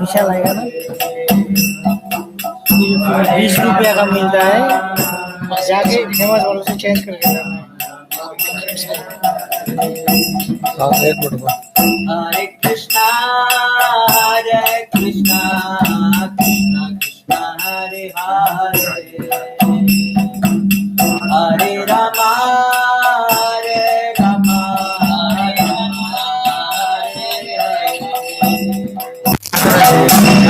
अच्छा लगेगा ना। 20 रुपया का मिलता है, जाके फेमस वालों से चेंज करके लाना है। हरे कृष्णा कृष्णा कृष्णा हरे हरे, हरे रामा हरे रामा हरे कृष्णा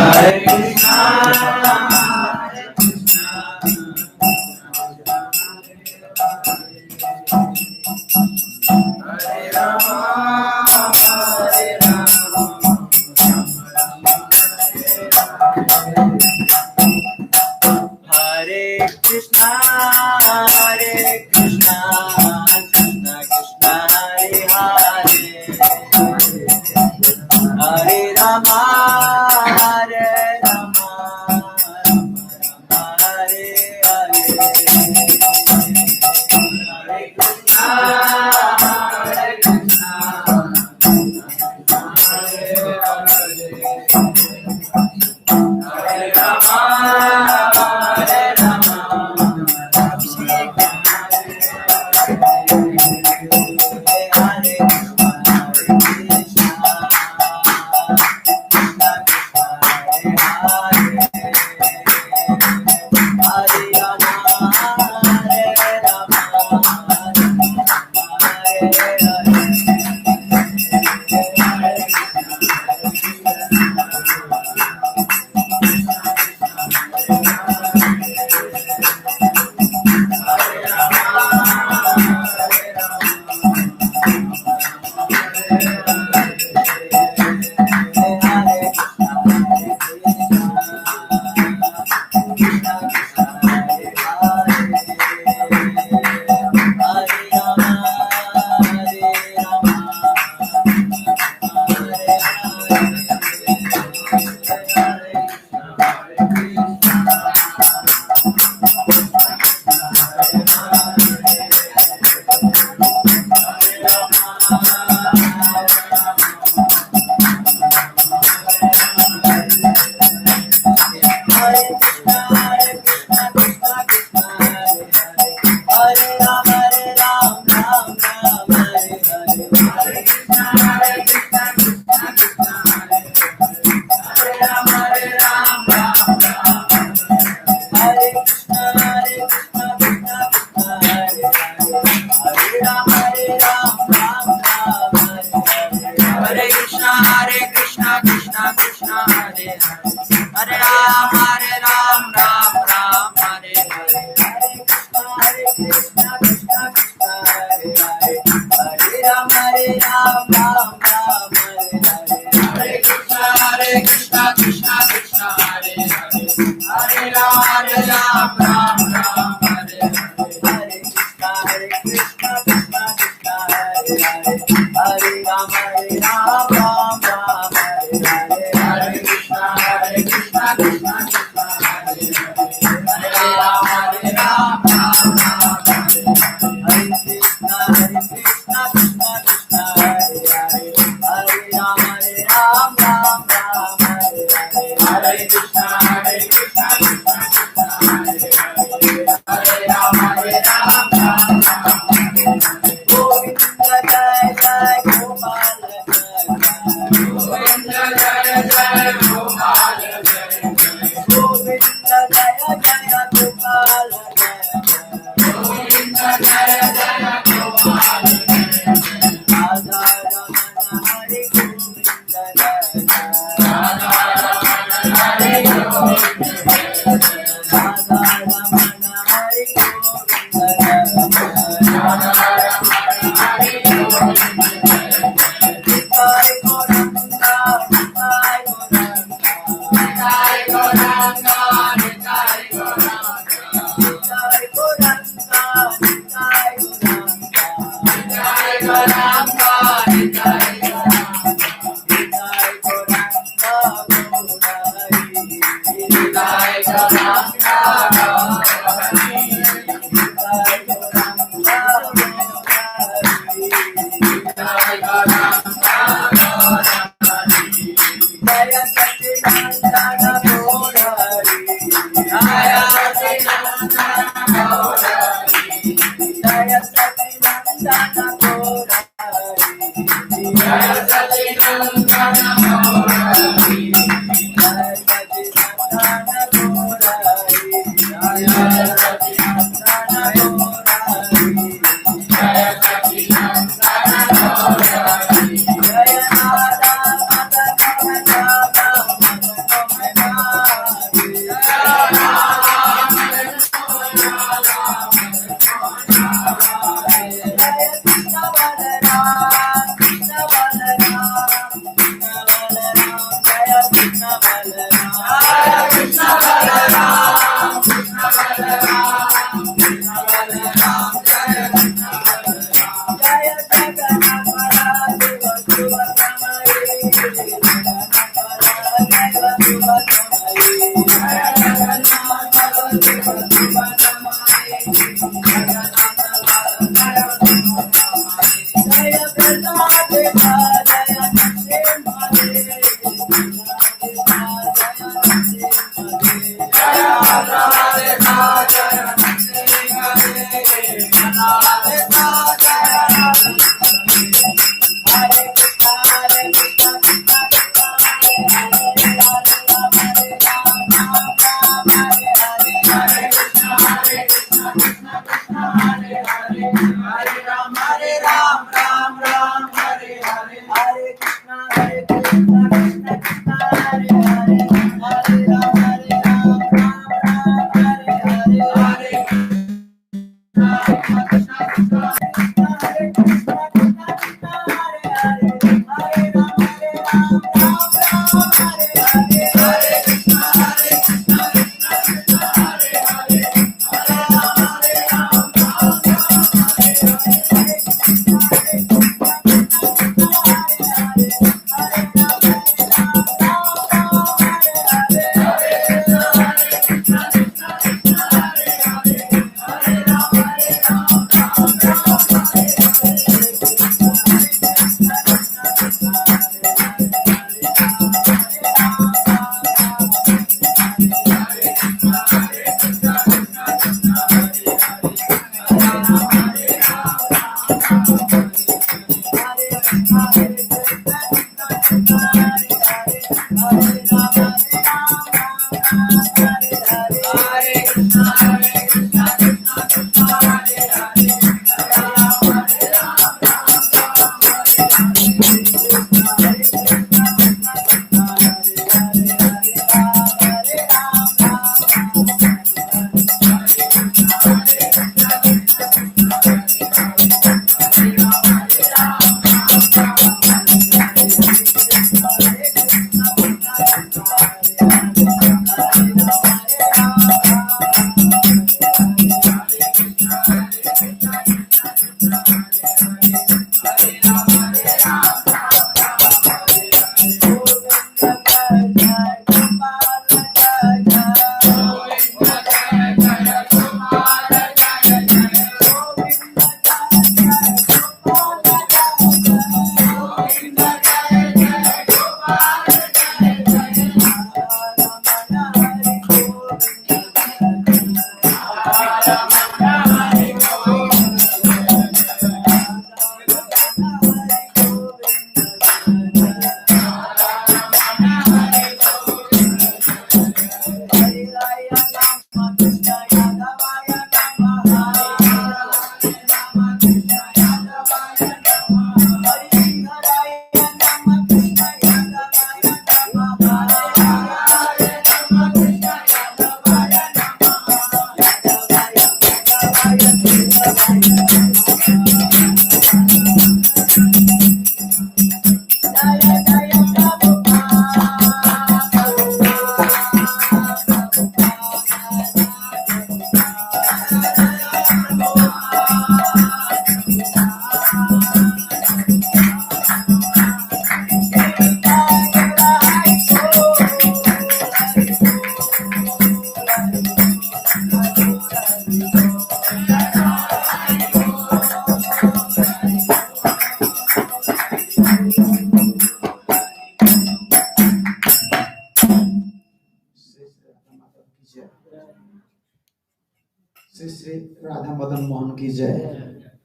श्री श्री राधा मदन मोहन की जय,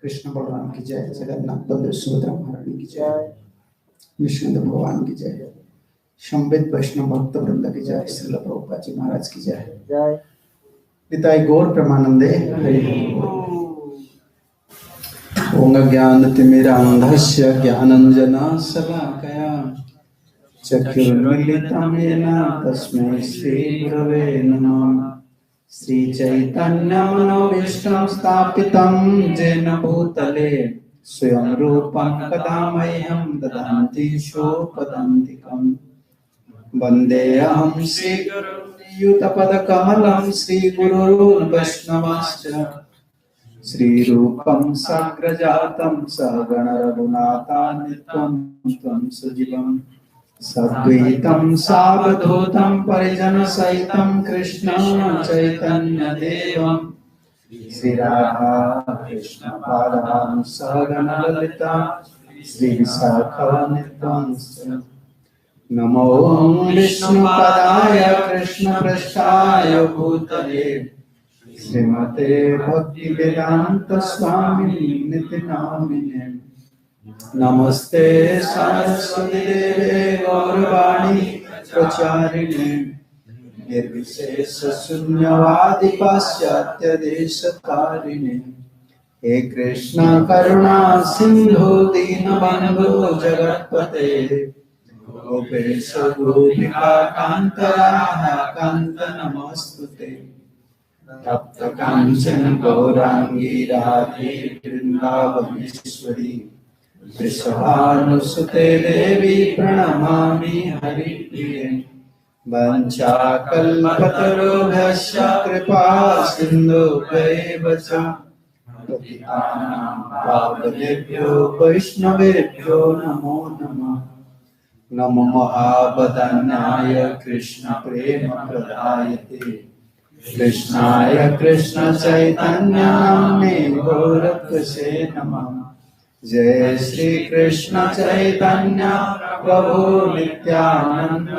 कृष्ण बलराम की जय, जगन्नाथ बलदेव सुभद्रा महारानी की जय, विष्णु भगवान की जय, संबित वैष्णव भक्त वृंद की जय, श्रील प्रभुपाद जी महाराज की जय। निताई गौर प्रेमानंदे हरि ओम ज्ञानतिमिरान्धस्य ज्ञानञ्जनशलाकया चक्षुर्मीलितं येन तस्मै श्रीगुरवे नमः। श्रीचैतन्यमनोभीष्टं स्थापितं येन भूतले स्वयं रूपं कदा मह्यं ददाति स्वपदान्तिकं। वन्देऽहं श्रीगुरुयुतपदकमलं श्रीगुरुन् वैष्णवांश्च श्रीरूपं साग्रजातं सहगण रघुनाथान्वितं त्वं सजीवं सद्वैतं सावधूतं परिजन सहितं कृष्ण चैतन्य देवं श्री राधा कृष्ण पादान् सहगण ललिता श्री विशाखान्वितांश्च नमो विष्णुपदाय कृष्णपृष्ठाय भूतले श्रीमते भक्तिवेदांत स्वामी निति नामिने नमस्ते सरस्वती देवे गौरवाणी प्रचारिणे निर्विशेष शून्यवादी पाश्चात्य देशकारिणे हे कृष्ण करुणा सिंधु दीनबंधु जगत्पते गोपेश गोपिका कांत राधा कांत नमस्तुते तप्त कांचन गौरांगी राधे वृंदावनेश्वरी वृषभानुसुते देवी प्रणमामि हरिप्रिये वंचाकल्पतरुभ्यश्च कृपा सिन्धुभ्यैव च पतितानां पावनेभ्यो वैष्णवेभ्यो नमो नमः नमो महावदन्याय कृष्ण प्रेम प्रदायते कृष्णाय कृष्ण चैतन्य नाम्ने गौरत्वसे नमः जय श्री कृष्ण चैतन्य प्रभु नित्यानंद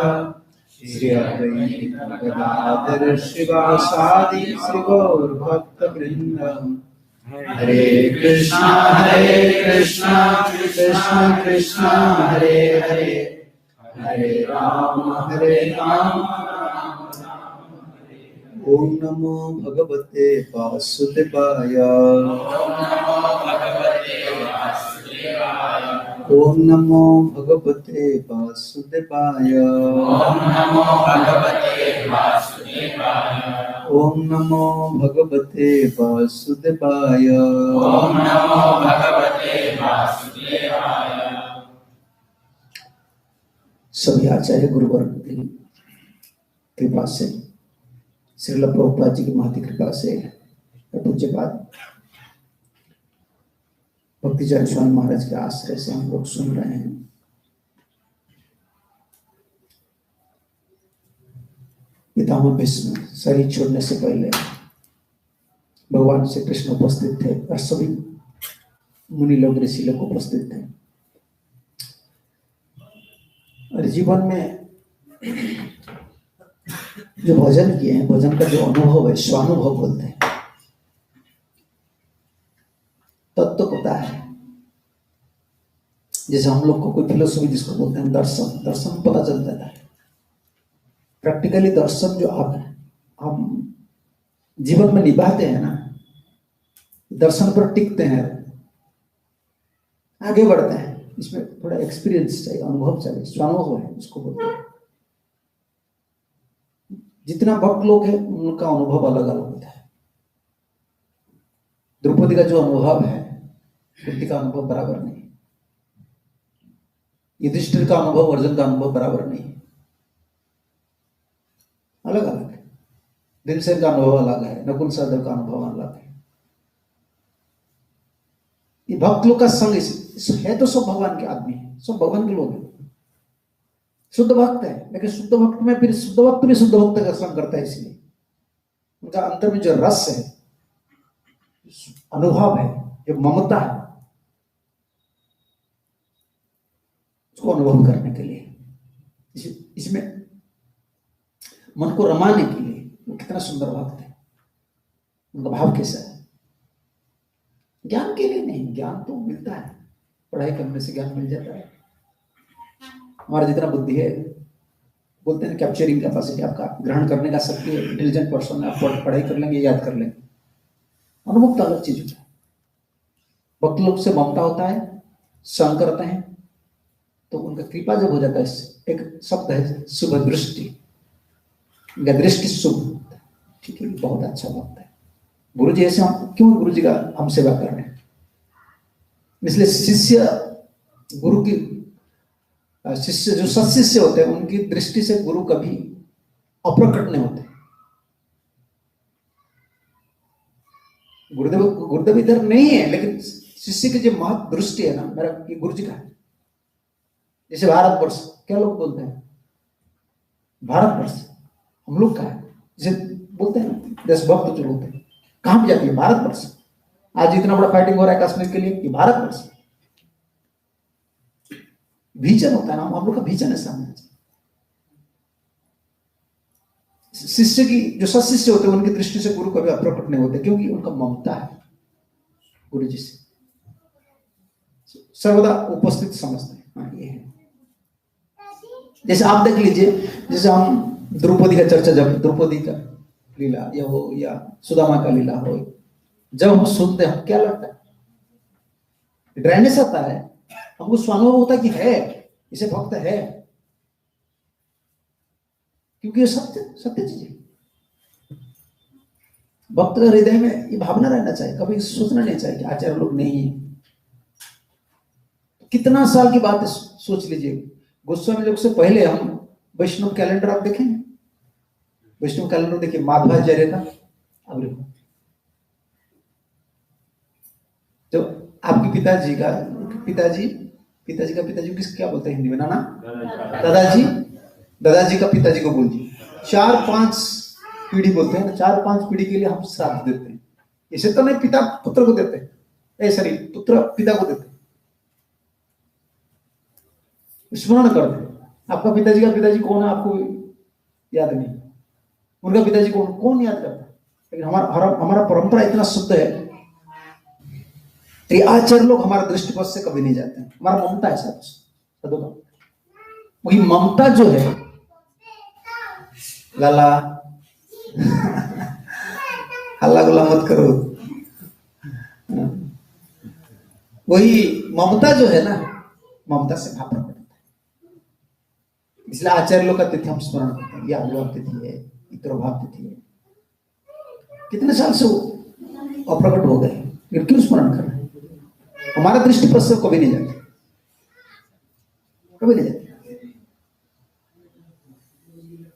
श्री अद्वैत गदाधर शिवासादि श्री गौर भक्त वृंद हरे कृष्णा कृष्ण कृष्ण हरे हरे हरे राम ओम नमो भगवते वासुदेवाय ओम नमो भगवते वासुदेवाय ओम नमो भगवते वासुदेवाय सभी आचार्य गुरुवर्ग की कृपा से श्रील प्रभुपाद जी की महती कृपा से पूज्यपाद भक्तिचरण स्वामी महाराज के आश्रय से हम लोग सुन रहे हैं। पितामह भीष्म शरीर छोड़ने से पहले भगवान श्री कृष्ण उपस्थित थे और सभी मुनि लोग ऋषि लोग उपस्थित थे और जीवन में जो भजन किए हैं, भजन का जो अनुभव है स्वानुभव बोलते हैं, तत्व पता है। जैसे हम लोग को कोई फिलोसफी जिसको बोलते हैं दर्शन, दर्शन पता चल जाता है। प्रैक्टिकली दर्शन जो हम जीवन में निभाते हैं ना, दर्शन पर टिकते हैं, आगे बढ़ते हैं, इसमें थोड़ा एक्सपीरियंस चाहिए, अनुभव चाहिए, स्वानुभव है उसको बोलते हैं। जितना भक्त लोग हैं उनका अनुभव अलग अलग होता है। द्रौपदी का जो अनुभव है कुंती का अनुभव बराबर नहीं, युधिष्ठिर का अनुभव अर्जुन का अनुभव बराबर नहीं, अलग अलग है। भीमसेन का अनुभव अलग है, नकुल सहदेव का अनुभव अलग है। ये भक्त लोग का संग है तो सब भगवान के आदमी है, सब भगवान के लोग हैं, शुद्ध भक्त है। लेकिन शुद्ध भक्त में फिर शुद्ध भक्त भी शुद्ध भक्त का संग करता है, इसलिए उनका अंतर में जो रस है, अनुभव है, जो ममता है, उसको अनुभव करने के लिए, इसमें मन को रमाने के लिए वो कितना सुंदर भक्त है, उनका भाव कैसा है। ज्ञान के लिए नहीं, ज्ञान तो मिलता है, पढ़ाई करने से ज्ञान मिल जाता है। हमारा जितना बुद्धि है, बोलते हैं कैप्चरिंग कैपेसिटी, आपका ग्रहण करने का शक्ति है, इंटेलिजेंट पर्सन है, आप पढ़ाई कर लेंगे, याद कर लेंगे। अनुभव तो अलग चीज होता है। भक्त लोग से ममता होता है, संग करते हैं, तो उनका कृपा जब हो जाता है, एक शब्द है शुभ दृष्टि, दृष्टि शुभ, ठीक है, बहुत अच्छा भक्त है। गुरु जी ऐसे हम क्यों गुरु जी का हम सेवा कर रहे हैं, इसलिए शिष्य गुरु की, शिष्य जो सत्शिष्य होते हैं उनकी दृष्टि से गुरु कभी अप्रकट नहीं होते। गुरुदेव इधर नहीं है, लेकिन शिष्य की जो महत दृष्टि है ना, मेरा ये गुरु जी का है, जैसे भारतवर्ष, क्या लोग बोलते हैं भारतवर्ष, हम लोग का है, जैसे बोलते हैं ना देशभक्त जो बोलते हैं, कहां पे जाती है भारतवर्ष। आज इतना बड़ा फाइटिंग हो रहा है कश्मीर के लिए, ये भारतवर्ष। विजन होता है ना, हम लोग का विजन है सामने। शिष्य की, जो सशिष्य होते हैं उनकी दृष्टि से गुरु कभी अप्रकट नहीं होते, क्योंकि उनका ममता है गुरु जी से, सर्वदा उपस्थित समझते हैं। हाँ, ये है। जैसे आप देख लीजिए, जैसे हम द्रौपदी का चर्चा, जब द्रौपदी का लीला या हो या सुदामा का लीला हो, जब हम सुनते हैं, क्या लगता है, ड्राइनेस आता है, हमको स्वानुभव होता है कि है, इसे भक्त है, क्योंकि ये सत्य सत्य चीज है। भक्त का हृदय में ये भावना रहना चाहिए, कभी सोचना नहीं चाहिए कि आचार्य लोग नहीं। कितना साल की बात है, सोच लीजिए, गोस्वामी लोग से पहले हम वैष्णव कैलेंडर आप देखें, वैष्णव कैलेंडर देखिए, माधवाचार्य का। अब देखो, तो आपके पिताजी का पिताजी किस क्या बोलते हैं हिंदी में, नाना, दादाजी का पिताजी को बोलिए। 4-5 पीढ़ी बोलते हैं ना, 4-5 पीढ़ी के लिए हम श्राद्ध देते हैं। इसे तो नहीं पिता पुत्र को देते हैं, सॉरी, पुत्र पिता को देते हैं, स्मरण कर दे। आपका पिताजी का पिताजी कौन है आपको याद नहीं, उनका पिताजी कौन याद करता है। लेकिन हमारा परंपरा इतना शुद्ध है, तो आचार्य लोग हमारे दृष्टिकोण से कभी नहीं जाते हैं। हमारा ममता है सब, वही ममता जो है, लाला हल्ला गुल्ला मत करो, वही ममता जो है ना, ममता से भाव प्रकट होता है। इसलिए आचार्य लोग का तिथि हम स्मरण करते हैं, ये अवलोक तिथि है, इतरोभाव तिथि है। कितने साल से वो अप्रकट हो गए, लेकिन क्यों स्मरण कर रहे हैं। हमारा दृष्टि पर से कभी नहीं जाते, कभी नहीं जाते।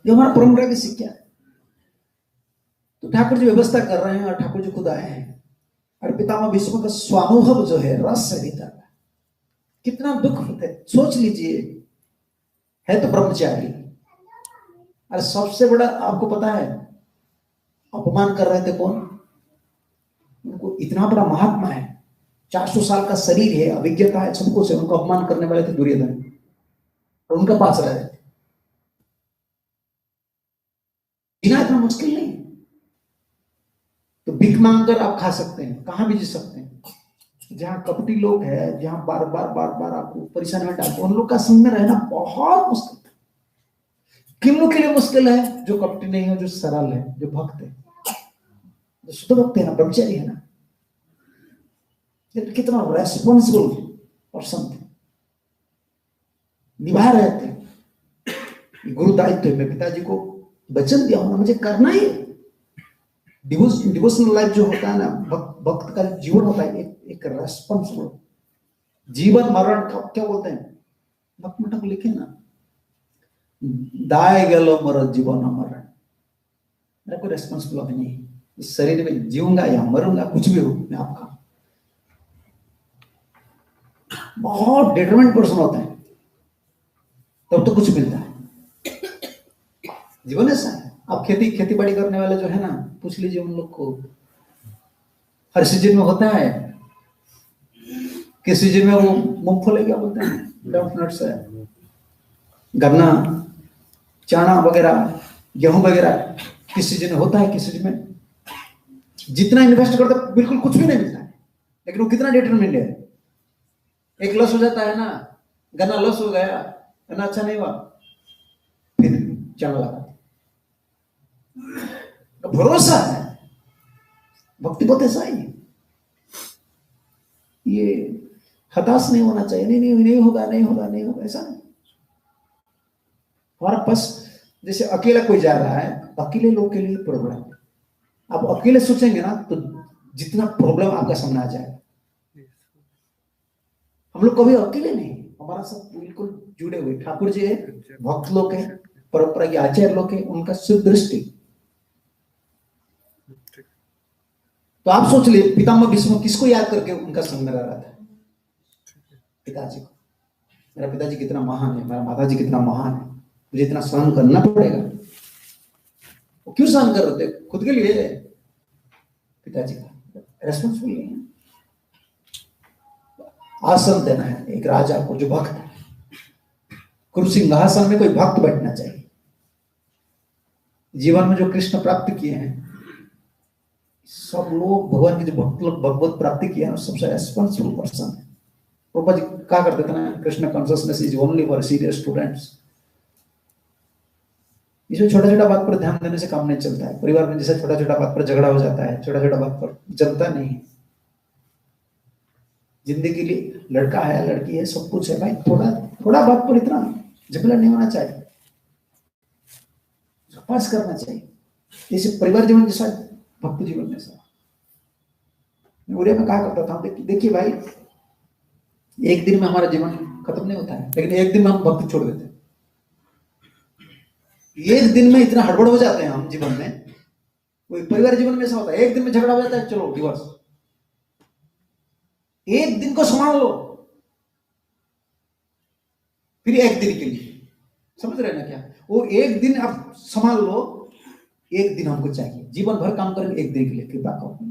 जो हमारा परंपरा की शिक्षा है, तो ठाकुर जी व्यवस्था कर रहे हैं और ठाकुर जी खुद आए हैं। और पितामह भीष्म का स्वानुभव जो है, रस है भीतर का, कितना दुख होता है। सोच लीजिए, है तो ब्रह्मचारी, और सबसे बड़ा आपको पता है अपमान कर रहे थे कौन, उनको इतना बड़ा महात्मा है, 400 साल का शरीर है, अभिज्ञता है सबको से, उनको अपमान करने वाले थे दुर्योधन, और उनका पास रह रहे थे। जीना इतना मुश्किल नहीं, तो भीख मांग कर आप खा सकते हैं, कहां भी जी सकते हैं। जहां कपटी लोग हैं, जहां बार बार आपको परेशानी में डालते, उन लोग का संग में रहना बहुत मुश्किल है। किन लोग के लिए मुश्किल है, जो कपटी नहीं है, जो सरल है, जो भक्त है, जो शुद्ध भक्त है ना, ब्रह्मचारी है ना, कितना रेस्पॉन्सिबल पर्सन थे, निभा रहे थे गुरु दायित्व में। पिताजी को वचन दिया होना, मुझे करना ही। डिवोशनल लाइफ जो होता है ना, भक्त का जीवन होता है, एक रेस्पॉन्सिबल जीवन मरण का क्या बोलते हैं, भक्त मठा को लिखे ना, दाय गलो मर जीवन मरण। मेरा कोई रेस्पॉन्सिबल अभी नहीं, इस शरीर में जीऊंगा या मरूंगा, कुछ भी हो, मैं आपका। बहुत डिटरमेंट पर्सन होता है, तब तो कुछ मिलता है। जीवन ऐसा है। आप खेती बाड़ी करने वाले जो है ना, पूछ लीजिए उन लोग को, हर सीजन में होता है। किस सीजन में वो मूंगफली क्या बोलते हैं, नट्स है, गन्ना, चना वगैरह, गेहूं वगैरह, किस सीजन में होता है, किस सीजन में। जितना इन्वेस्ट करता है बिल्कुल कुछ भी नहीं मिलता है, लेकिन वो कितना डिटरमिन्ड है। एक लॉस हो जाता है ना, गन्ना लॉस हो गया, गन्ना अच्छा नहीं हुआ, फिर चना लगा, तो भरोसा है। भक्ति बहुत ऐसा ही है, ये हताश नहीं होना चाहिए, नहीं होगा ऐसा नहीं। हमारा पास जैसे अकेला कोई जा रहा है, अकेले लोग के लिए प्रॉब्लम, आप अकेले सोचेंगे ना तो जितना प्रॉब्लम आपका सामने आ जाएगा। हम लोग कभी अकेले नहीं, हमारा सब बिल्कुल जुड़े हुए ठाकुर जी है, भक्त लोग है, परंपरा के आचार्य लोग है, उनका शुद्ध दृष्टि। तो आप सोच ले, पितामह भीष्म किसको याद करके उनका संग में रह रहा था, पिताजी को। मेरा पिताजी कितना महान है, मेरा माताजी कितना महान है, मुझे इतना सहन करना पड़ेगा। वो क्यों सहन कर रहे थे? खुद के लिए, पिताजी का रेस्पॉन्सिबल नहीं है। आसन देना है एक राजा को जो भक्त है। कुरु सिंहासन में कोई भक्त बैठना चाहिए। जीवन में जो कृष्ण प्राप्त किए हैं, सब लोग भगवान के जो भक्त लोग भगवत प्राप्ति किया है, सबसे रेस्पॉन्सिबल पर्सन है। प्रभुपाद जी क्या करते थे ना, Krishna consciousness is only for serious students. इसमें छोटा छोटा बात पर ध्यान देने से काम नहीं चलता है। परिवार में जैसे छोटा छोटा बात पर झगड़ा हो जाता है, छोटा छोटा बात पर जमता नहीं है। जिंदगी के लिए लड़का है, लड़की है, सब कुछ है भाई, थोड़ा थोड़ा बात पर इतना झगड़ा नहीं होना चाहिए, पास करना चाहिए। जैसे परिवार जीवन के साथ भक्ति जीवन में साथ उड़िया में कहा करता था, देखिए भाई, एक दिन में हमारा जीवन खत्म नहीं होता है, लेकिन एक दिन में हम भक्ति छोड़ देते हैं। एक दिन में इतना हड़बड़ हो जाते हैं हम जीवन में। कोई परिवार जीवन में ऐसा होता है, एक दिन में झगड़ा हो जाता है, चलो डिवोर्स। एक दिन को संभाल लो, फिर एक दिन के लिए, समझ रहे ना क्या? वो एक दिन आप संभाल लो, एक दिन हमको चाहिए। जीवन भर काम करेंगे, एक दिन के लिए कृपा करो।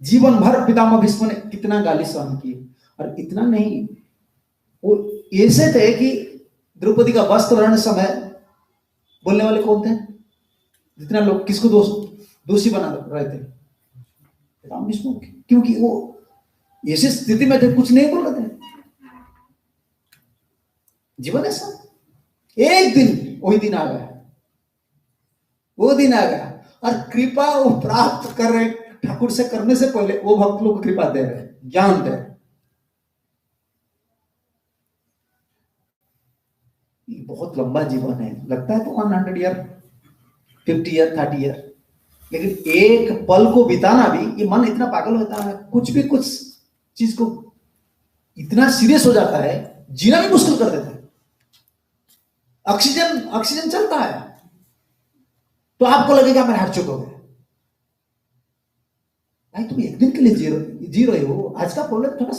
जीवन भर पितामह भीष्म ने कितना गाली सहन की, और इतना नहीं, वो ऐसे थे कि द्रौपदी का वस्त्र हरण समय बोलने वाले कौन थे? जितना लोग किसको दोषी बना रहे थे, पितामह भीष्म, क्योंकि वो ऐसी स्थिति में थे, कुछ नहीं बोल रहे थे। जीवन ऐसा, एक दिन, वही दिन आ गया, वो दिन आ गया, और कृपा वो प्राप्त कर रहे ठाकुर से करने से पहले वो भक्त लोग को कृपा दे रहे, ज्ञान दे रहे। बहुत लंबा जीवन है, लगता है तो 100 ईयर, 50 ईयर, 30 ईयर, लेकिन एक पल को बिताना भी, ये मन इतना पागल होता है, कुछ भी कुछ चीज को इतना सीरियस हो जाता है, जीना भी मुश्किल कर देता है। ऑक्सीजन चलता है तो आपको लगेगा मैं हार्ट चोक हो गया। भाई तुम एक दिन के लिए जी रहे हो, आज का प्रॉब्लम, थोड़ा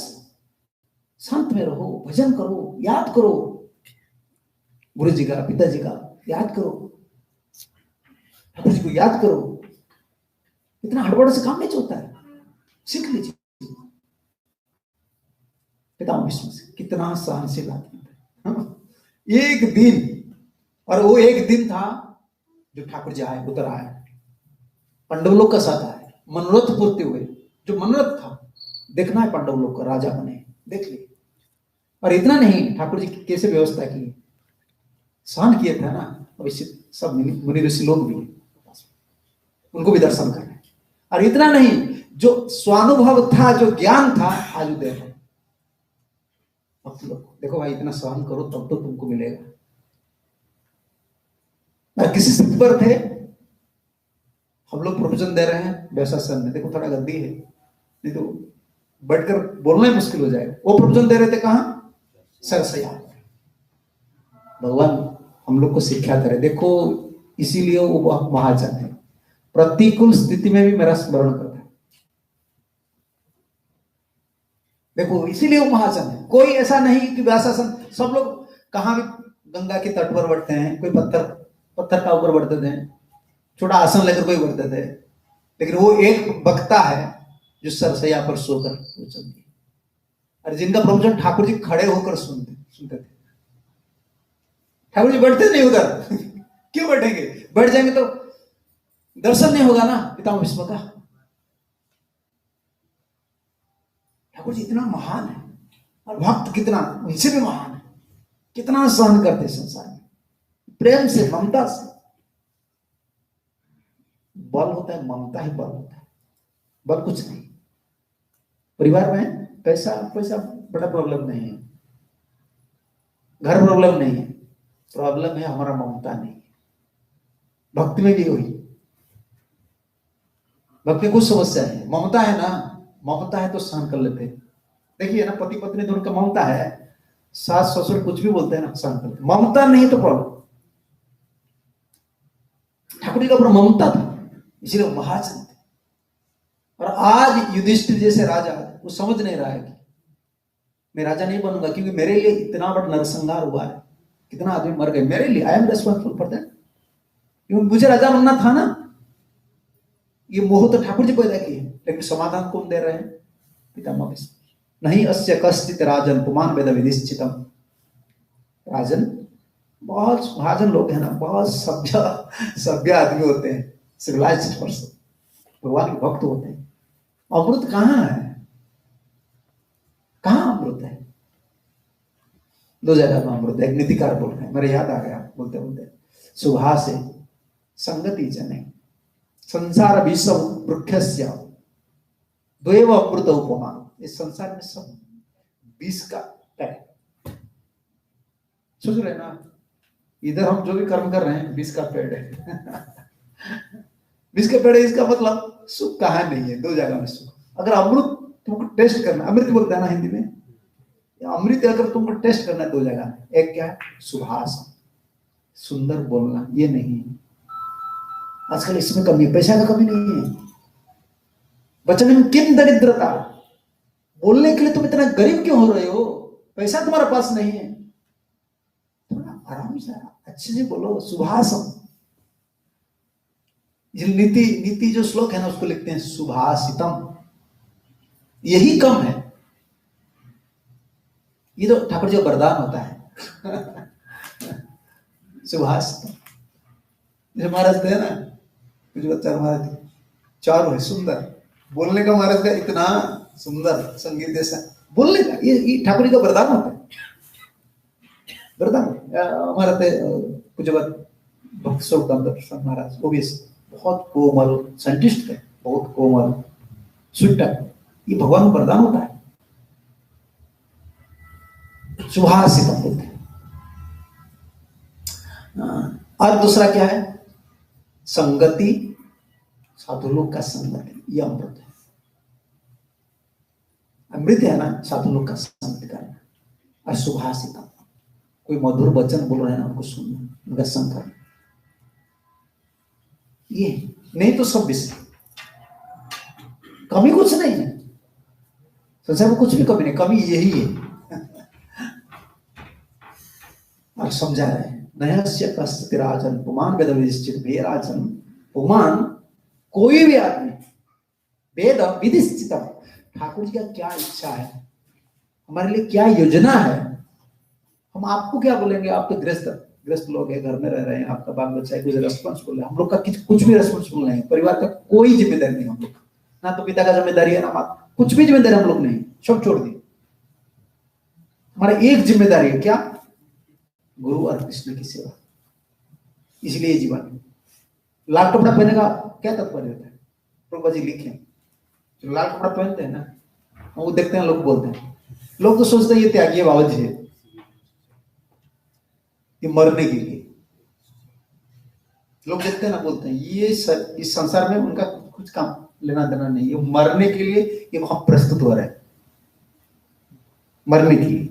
शांत में रहो, भजन करो, याद करो गुरु जी का, पिताजी का याद करो, ठाकुर जी को याद करो। इतना हड़बड़ से काम नहीं चलता है, सीख लीजिए पितामह भीष्म से। कितना सहनशील आदमी थे। एक दिन, और वो एक दिन था जो ठाकुर जी आए, उतर आए, पांडव लोग का साथ आए, मनोरथ पूर्ति हुए। जो मनोरथ था, देखना है पांडव लोग का राजा बने, देख लिए। और इतना नहीं, ठाकुर जी कैसे व्यवस्था की, सहन किए थे ना, अब इससे सब मुनि ऋषि लोग भी, उनको भी दर्शन करना। और इतना नहीं, जो स्वानुभव था, जो ज्ञान था, आज दे रहे भक्त लोग। देखो भाई, इतना सहन करो तब तो तुमको मिलेगा। और किसी स्थिति पर थे, हम लोग प्रवचन दे रहे हैं वैशासन में, देखो थोड़ा गद्दी है, नहीं तो बैठकर बोलना ही मुश्किल हो जाएगा। वो प्रवचन दे रहे थे कहां? सरसैया। भगवान हम लोग को शिक्षा करे, देखो इसीलिए वो महाजन है, प्रतिकूल स्थिति में भी मेरा स्मरण करता है। देखो इसीलिए वो महाजन है। कोई ऐसा नहीं कि व्यासासन, सब लोग कहां भी गंगा के तट पर बैठते हैं, कोई पत्थर का ऊपर बैठते थे, छोटा आसन लेकर कोई बैठते थे, लेकिन वो एक वक्ता है जो सरसैया पर सोकर प्रवचन दिए। और जिनका प्रवचन ठाकुर जी खड़े होकर सुनते थे। ठाकुर जी बैठते नहीं उधर क्यों बैठेंगे? बैठ जाएंगे तो दर्शन नहीं होगा ना पितामह भीष्म का। ठाकुर जी इतना महान है, और भक्त कितना उनसे भी महान है। कितना सहन करते संसार में, प्रेम से, ममता से। बल होता है, ममता ही बल होता है, बल कुछ नहीं। परिवार में पैसा बड़ा प्रॉब्लम नहीं है, घर प्रॉब्लम नहीं है, प्रॉब्लम है हमारा ममता नहीं है। भक्ति में भी वही, भक्ति में कुछ समस्या है, ममता है ना, ममता है तो सहन कर लेते हैं। देखिए ना, पति पत्नी दोनों का ममता है, सास ससुर कुछ भी बोलते हैं ना, सहन करते। ममता नहीं तो प्रॉब्लम। ठाकुर जी का ऊपर ममता था, इसलिए महाजन थे। और आज युधिष्ठिर जैसे राजा, वो समझ नहीं रहा है कि मैं राजा नहीं बनूंगा क्योंकि मेरे लिए इतना बड़ा नरसंहार हुआ है, कितना आदमी मर गए, मेरे लिए I am responsible for that, क्योंकि मुझे राजा बनना था ना। ये मोह तो ठाकुर जी पैदा किए, लेकिन समाधान कौन दे रहे हैं? पितामह भीष्म। नहीं अस्य कश्चित् राजन पुमान वेद विधिश्चितम। राजन, बहुत महाजन लोग हैं ना, बहुत सभ्य आदमी होते हैं, सिविलाइज्ड पर्सन, भगवान के भक्त होते हैं। अमृत कहाँ है? कहाँ अमृत है? दो जगह में अमृत है। एक नीतिकार बोल रहे हैं, मेरे याद आ गया बोलते बोलते, सुभाषे संगति च नहीं संसार विषम वृक्षस्य द्वैव अमृत उपमा। इस संसार में सब विष का है। सोच रहे ना, इधर हम जो भी कर्म कर रहे हैं विष का पेड़ है। विष का पेड़ है, इसका मतलब सुख कहाँ नहीं है? दो जगह में सुख। अगर अमृत तुमको टेस्ट करना, अमृत बोलते हैं ना हिंदी में, अमृत अगर तुमको टेस्ट करना है दो जगह, एक क्या है? सुभाष, सुंदर बोलना, ये नहीं है आजकल, इसमें कमी है, पैसा का कमी नहीं है। वचन में किम दरिद्रता, बोलने के लिए तुम इतना गरीब क्यों हो रहे हो? पैसा तुम्हारे पास नहीं है, थोड़ा आराम से अच्छे से बोलो। सुभाषम, नीति जो श्लोक है ना उसको लिखते हैं सुभाषितम, यही कम है। ये तो ठाकुर जी का वरदान होता है। सुभाषितम, जैसे महाराज थे ना, कुछ बच्चा महाराज चारों है सुंदर, बोलने का महाराज का इतना सुंदर, संगीत जैसा बोलने का, ये ठाकुर जी का वरदान होता है। वरदान हमारा थे कुछ भक्त स्वरूप दामोदर महाराज, वो भी बहुत कोमल साइंटिस्ट थे, बहुत कोमल स्वीट, ये भगवान का वरदान होता है। सुभाषितम बोलते हैं। और दूसरा क्या है? संगति, साधु लोग का संगति, ये अमृत है। अमृत है ना साधु लोग का संगति करना। और सुभाषितम, कोई मधुर वचन बोल रहे हैं ना उनको सुनना, उनका संग करना, ये नहीं तो सब विषय, कमी कुछ नहीं है संसार में, कुछ भी कमी नहीं, कमी यही है। और समझा रहे हैं, नयस्य कश्चित् राजन पुमान वेद विधिश्चित भे राजन। पुमान, कोई भी आदमी, वेद विधिश्चितम, ठाकुर जी का क्या इच्छा है, हमारे लिए क्या योजना है, हम आपको क्या बोलेंगे? आप तो गृहस्थ लोग हैं, घर में रह रहे हैं, आपका बाल बच्चा है, कुछ रेस्पॉन्सिबल है। हम लोग का कुछ भी रेस्पॉन्सिबल नहीं है, परिवार का कोई जिम्मेदारी नहीं हम लोग, ना तो पिता का जिम्मेदारी है ना माता, कुछ भी जिम्मेदारी हम लोग नहीं, सब छोड़ दी। हमारा एक जिम्मेदारी है, क्या? गुरु और कृष्ण की सेवा। इसलिए जीवन, लाल कपड़ा पहनने का क्या तात्पर्य होता है? प्रभुपा जी लिखे, जो लाल कपड़ा पहनते हैं ना, वो देखते हैं, लोग बोलते हैं, लोग तो सोचते हैं ये त्यागी बाबा जी है, ये मरने के लिए। लोग देखते हैं ना, बोलते हैं ये इस संसार में उनका कुछ काम लेना देना नहीं, ये मरने के लिए ये वहां प्रस्तुत हो रहा है, मरने के लिए।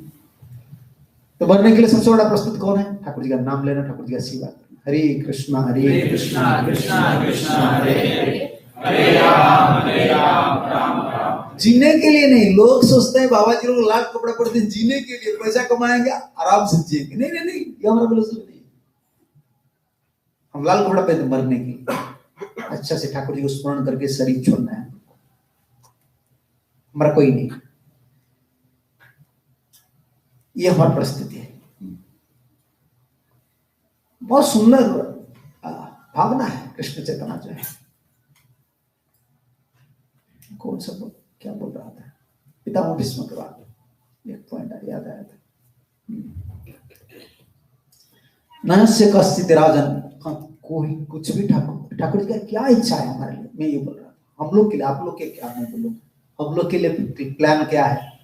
तो मरने के लिए सबसे बड़ा प्रस्तुत कौन है? ठाकुर जी का नाम लेना, ठाकुर जी का सेवा करना। हरे कृष्णा कृष्णा कृष्णा हरे हरे राम राम। जीने के लिए नहीं। लोग सोचते हैं बाबा जी लोग लाल कपड़ा पहनते हैं जीने के लिए, पैसा कमाएंगे आराम से जिएंगे। नहीं नहीं नहीं, ये हमारा फिलोसफी नहीं। हम लाल कपड़ा पहनते मरने के लिए, अच्छा से ठाकुर जी को स्मरण करके शरीर छोड़ना है, हमारा कोई नहीं। ये हमारी परिस्थिति है। बहुत सुंदर भावना है कृष्ण चेतना जो है। कौन सा क्या बोल रहा था? पितामह भीष्म के बाद एक पॉइंट याद आया था। नयस्य कश्चित् राजन, कोई कुछ भी, ठाकुर जी का क्या इच्छा है हमारे लिए, मैं ये बोल रहा था। हम लोग के लिए, आप लोग के क्या, मैं बोलूंगा हम लोग के लिए प्लान क्या है?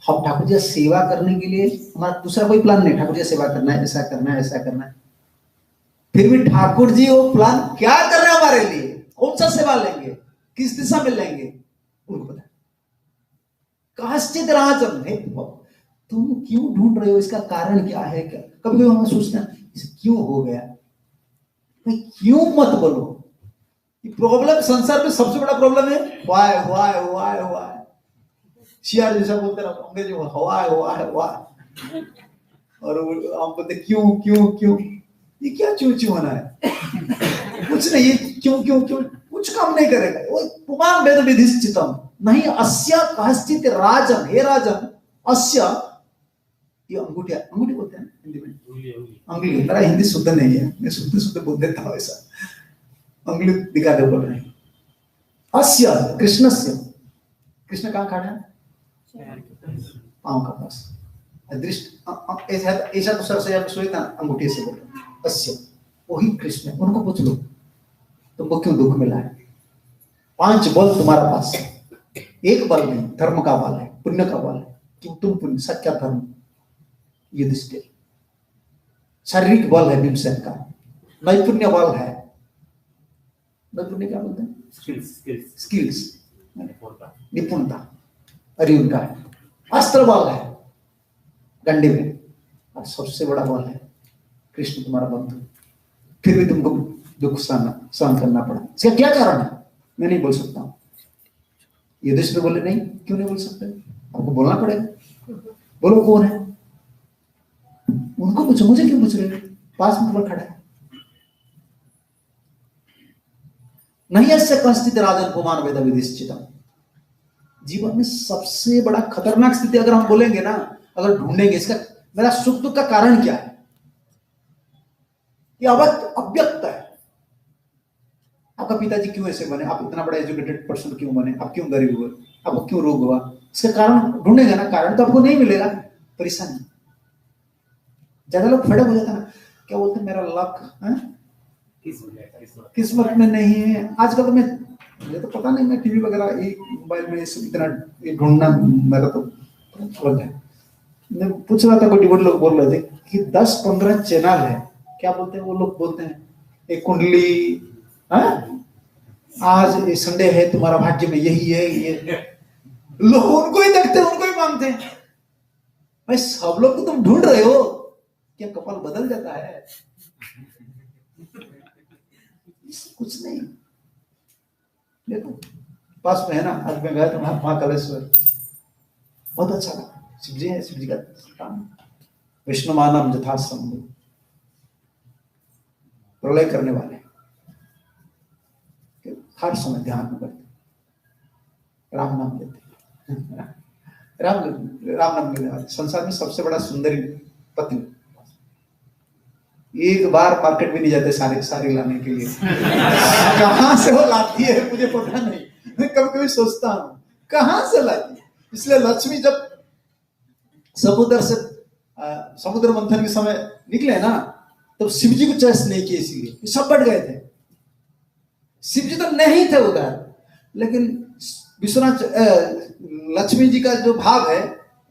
हम ठाकुर जी सेवा करने के लिए, हमारा दूसरा कोई प्लान नहीं। ठाकुर जी सेवा करना है, ऐसा करना है, ऐसा करना है। फिर भी ठाकुर जी वो प्लान क्या कर रहे हैं हमारे लिए, कौन सा सेवा लेंगे, किस दिशा में लेंगे, उनको पता। कश्चित् राजन है, तुम क्यों ढूंढ रहे हो, इसका कारण क्या है? क्या कभी कभी हम सोचते हैं क्यों हो गया, भाई क्यों मत बोलो। प्रॉब्लम संसार में सबसे बड़ा प्रॉब्लम है व्हाई व्हाई व्हाई व्हाई। सियार जैसा बोलते ना अंग्रेजी में, हवा है हवा है हवा है। और हम बोलते क्यों क्यों क्यों, ये क्या क्यों क्यों होना है, कुछ नहीं, ये क्यों क्यों क्यों कुछ काम नहीं करेगा। वो पुमान वेद विधिष्ठितम नहीं, अस्य कहस्थित राजन, हे राजन अस्य, ये अंगूठी, अंगूठी बोलते हैं हिंदी में, अंगुली। मेरा हिंदी शुद्ध नहीं है, मैं शुद्ध शुद्ध बोल देता हूँ ऐसा, अंगुली दिखा दे बोल रहे हैं। अस्य कृष्णस्य, कृष्ण कहाँ खड़ा है, पांव का पास, दृष्ट ऐसा तो सर से आप सोए था, अंगूठी से बोल रहे हैं अस्य, वही कृष्ण है। उनको पूछ लो तुमको क्यों दुख मिला है। 5 बल तुम्हारा पास है, एक बल नहीं, धर्म का बल है, पुण्य का बल है, कि तुम पुण्य सच्चा धर्म, युधिष्ठिर। शारीरिक बल है भीमसेन का, नैपुण्य बल है, नैपुण्य क्या बोलते हैं, स्किल्स, निपुणता अर्जुन का है। अस्त्र बल है डंडे में, और सबसे बड़ा बल है कृष्ण तुम्हारा बंधु, फिर भी तुमको दुख सहन करना पड़ा। इसका क्या कारण है मैं नहीं बोल सकता हूं। युधिष्ठिर बोले नहीं, क्यों नहीं बोल सकते, आपको बोलना पड़ेगा, बोलो कौन है। उनको पूछो, मुझे क्यों पूछ रहे हो, पास में तुम्हारा खड़ा है। नहीं ऐसे कंस्थित राजन पुमान वेद विधिष्ठितम। जीवन में सबसे बड़ा खतरनाक स्थिति अगर हम बोलेंगे ना, अगर ढूंढेंगे इसका मेरा सुख दुख का कारण क्या है, ये अव्यक्त है। आपका पिताजी क्यों ऐसे बने, आप इतना बड़ा एजुकेटेड पर्सन क्यों बने, आप क्यों गरीब हुए, आपको क्यों रोग हुआ, इसका कारण ढूंढेगा ना, कारण तो आपको नहीं मिलेगा, परेशानी। ज्यादा लोग फड़क हो जाता है ना, क्या बोलते हैं मेरा लक किस्मत में नहीं है। आजकल तो मुझे तो पता नहीं, मैं टीवी वगैरह मोबाइल में इतना ढूंढना मेरा तो अलग है। मैं पूछ रहा था, कोई डिवोटी लोग बोल रहे थे कि 10-15 चैनल है, क्या बोलते हैं वो लोग, बोलते हैं एक कुंडली, आज संडे है तुम्हारा भाग्य में यही है, ये लोग उनको ही देखते हैं, उनको ही मांगते हैं। भाई सब लोग को तुम ढूंढ रहे हो, क्या कपाल बदल जाता है, कुछ नहीं। देखो पास में है ना, आज मैं गया था महाकालेश्वर, बहुत अच्छा लगा। शिव जी है, शिव जी का स्थान, विष्णुमानम जथा संभव, प्रलय करने वाले, हर समय ध्यान में करते, राम नाम लेते, राम नाम लेने वाले। संसार में सबसे बड़ा सुंदरी पत्नी, एक बार मार्केट में नहीं जाते साड़ी लाने के लिए। कहां से वो लाती है मुझे पता नहीं, मैं कभी कभी सोचता हूँ कहां से लाती है। इसलिए लक्ष्मी जब समुद्र मंथन के समय निकले ना, तो शिव जी को चॉइस नहीं किए, इसीलिए सब बढ़ गए थे। शिव जी तो नहीं थे उधर, लेकिन विश्वनाथ लक्ष्मी जी का जो भाव है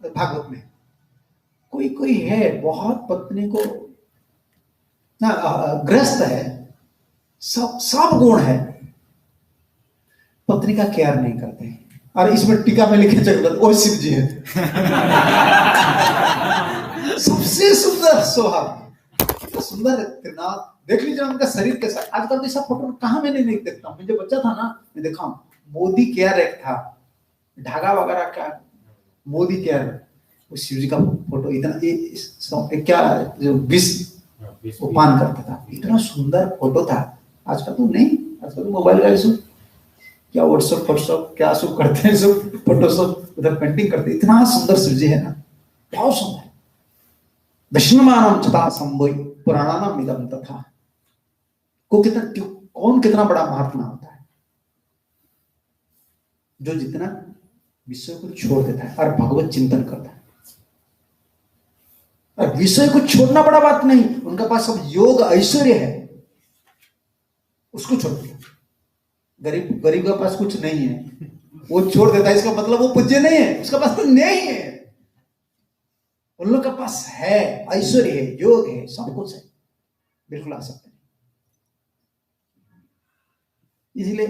भागवत में, कोई कोई है बहुत पत्नी को ना ग्रस्त है, सब गुण है, पत्नी का केयर नहीं करते। और इसमें टीका में लिखे जगत वो शिव जी है। सबसे सुंदर स्वभाव, कितना सुंदर है त्रिनाथ। देख लीजिए उनका शरीर कैसा। आजकल तो ऐसा फोटो कहां मैंने नहीं देखता हूं। मुझे बच्चा था ना, मैं देखा हूं मोदी केयर एक था, धागा वगैरह का मोदी केयर, वो शिव जी का फोटो इतना क्या जो विष उपान करता था, इतना सुंदर फोटो था। आजकल तो नहीं, आजकल तो मोबाइल का सब क्या व्हाट्सएप क्या सब करते हैं, सब फोटोशॉप उधर पेंटिंग करते, इतना सुंदर शिव जी है ना, बहुत सुंदर। विष्णुमानम चता संभोई पुराणानाम इदम तथा। कौन कितना बड़ा महात्मा होता है, जो जितना विषय को छोड़ देता है और भगवत चिंतन करता है। और विषय को छोड़ना बड़ा बात नहीं, उनका पास सब योग ऐश्वर्य है, उसको छोड़ दिया। गरीब के पास कुछ नहीं है, वो छोड़ देता है, इसका मतलब वो पूज्य नहीं है, उसका पास तो नहीं है। उन लोग के पास है, ऐश्वर्य है, योग है, सब कुछ है, बिल्कुल आ सकते हैं। इसलिए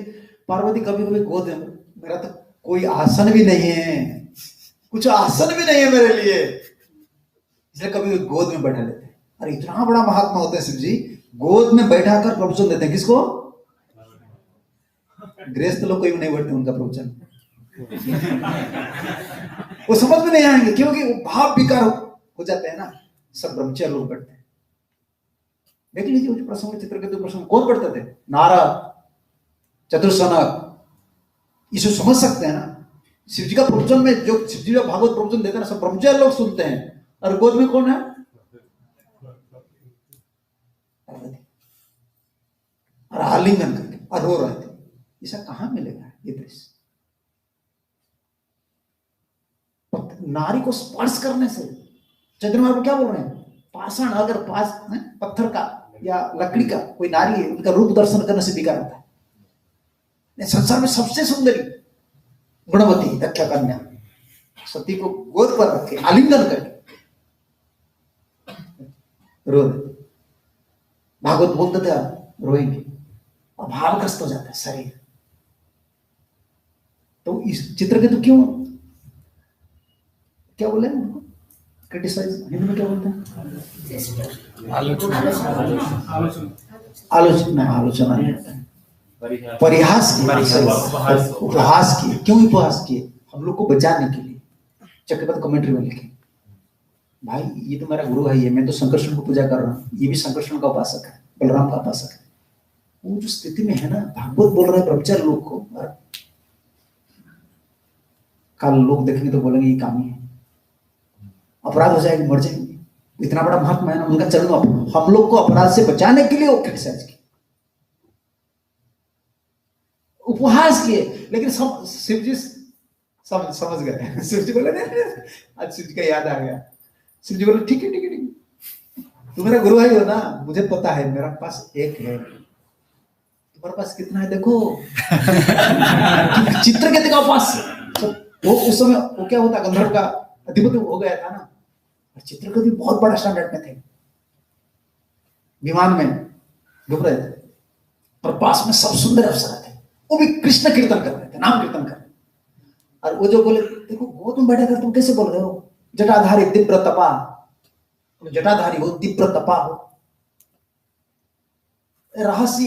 पार्वती कभी कभी गोद में, मेरा तो कोई आसन भी नहीं है, कुछ आसन भी नहीं है मेरे लिए, इसलिए कभी गोद में बैठा लेते हैं। अरे इतना बड़ा महात्मा होते हैं शिव जी, गोद में बैठाकर प्रवचन देते हैं। किसको? गृहस्थ लोग कोई नहीं बैठते उनका प्रवचन, वो समझ में नहीं आएंगे, क्योंकि वो भाव विकार हो जाते हैं ना। सब ब्रह्मचर्य लोग बैठते हैं। देख लीजिए वो जो प्रसंग, चित्रकेतु प्रसंग कौन पढ़ते थे? नारद, चतुर्सनक, ये सब समझ सकते हैं ना। शिव जी का प्रवचन में, जो शिव जी का भागवत प्रवचन देते हैं ना, सब ब्रह्मचर्य लोग सुनते हैं। और गोद में कौन है? और आलिंगन करके और रो रहे थे। ऐसा कहां मिलेगा ये दृश्य? नारी को स्पर्श करने से, चैतन्य महाप्रभु क्या बोल रहे हैं? पाषाण, अगर पत्थर का या लकड़ी का कोई नारी है, उनका रूप दर्शन करने से विकार होता है। संसार में सबसे सुंदरी गुणवती दक्षा कन्या सती को गोद पर रखे, आलिंगन करके रो रहे। भागवत बोलते थे रोएंगे, अभावग्रस्त हो जाता है शरीर। तो इस चित्र के तो क्यों, क्या बोले उनको क्रिटिसाइज, हिंदी में क्या बोलते हैं? आलोचना नहीं, परिहास किए, उपहास किए। क्यों उपहास किए? हम लोग को बचाने के लिए। चक्रवर्ती कमेंट्री में लिखे, भाई ये तो मेरा गुरु भाई है, मैं तो शंकरषण को पूजा कर रहा हूँ, ये भी शंकरषण का उपासक है, बलराम का उपासक है। वो जो स्थिति में है ना, भागवत बोल रहे हैं ब्रह्मचर्य लोग को, कल लोग देखेंगे तो बोलेंगे ये कामी है, अपराध हो जाएगा, मर जाएंगे। इतना बड़ा महात्मा है ना, उनका चरण हम लोग को अपराध से बचाने के लिए वो क्रिटिसाइज किए, उपहास किए। लेकिन शिव जी समझ गए। शिव जी बोले आज शिव जी का याद आ गया। शिव जी बोले ठीक है, तुम मेरा गुरु भाई हो ना, मुझे पता है मेरा पास एक है, तुम्हारे पास कितना है देखो। चित्रकेतु का पास वो उस समय वो क्या होता, गंधर्व का अधिपति हो गया था ना, और चित्रकेतु बहुत बड़ा स्टैंडर्ड में थे, विमान में घूम रहे थे, और पास में सब सुंदर अप्सरा थे, वो भी कृष्ण कीर्तन कर रहे थे, नाम कीर्तन कर रहे थे। और वो जो बोले देखो गोद में बैठे कर तुम कैसे बोल रहे हो, जटाधारी तीव्र तपा, जटाधारी हो, तीव्र तपा हो। रहस्य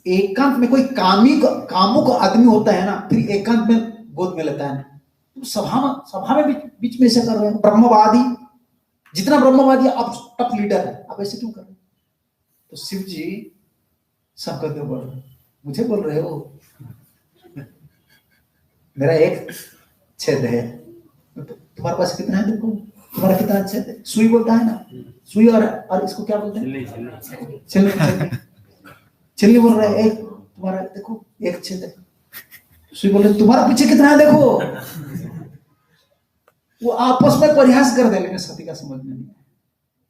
एकांत में कोई कामुक आदमी होता है ना, फिर एकांत में गोद में लेता है ना। तुम सभा में बीच में ऐसे कर रहे हो। ब्रह्मवादी, जितना ब्रह्मवादी आप टॉप लीडर है, आप ऐसे क्यों कर रहे हो? तो शिव जी सब कहते बोल रहे, मुझे बोल रहे हो, मेरा एक छेद है, तुम्हारे पास कितना है देखो, तुम्हारा कितना छेद है। सुई बोलता है ना, सुई और इसको क्या बोलते हैं? छिल्ली बोल रहे हैं, एक तुम्हारा देखो एक छेद है। सुई बोल रहे तुम्हारा पीछे कितना है देखो। वो आपस में परिहास कर दे, लेकिन सती का समझ में नहीं आया।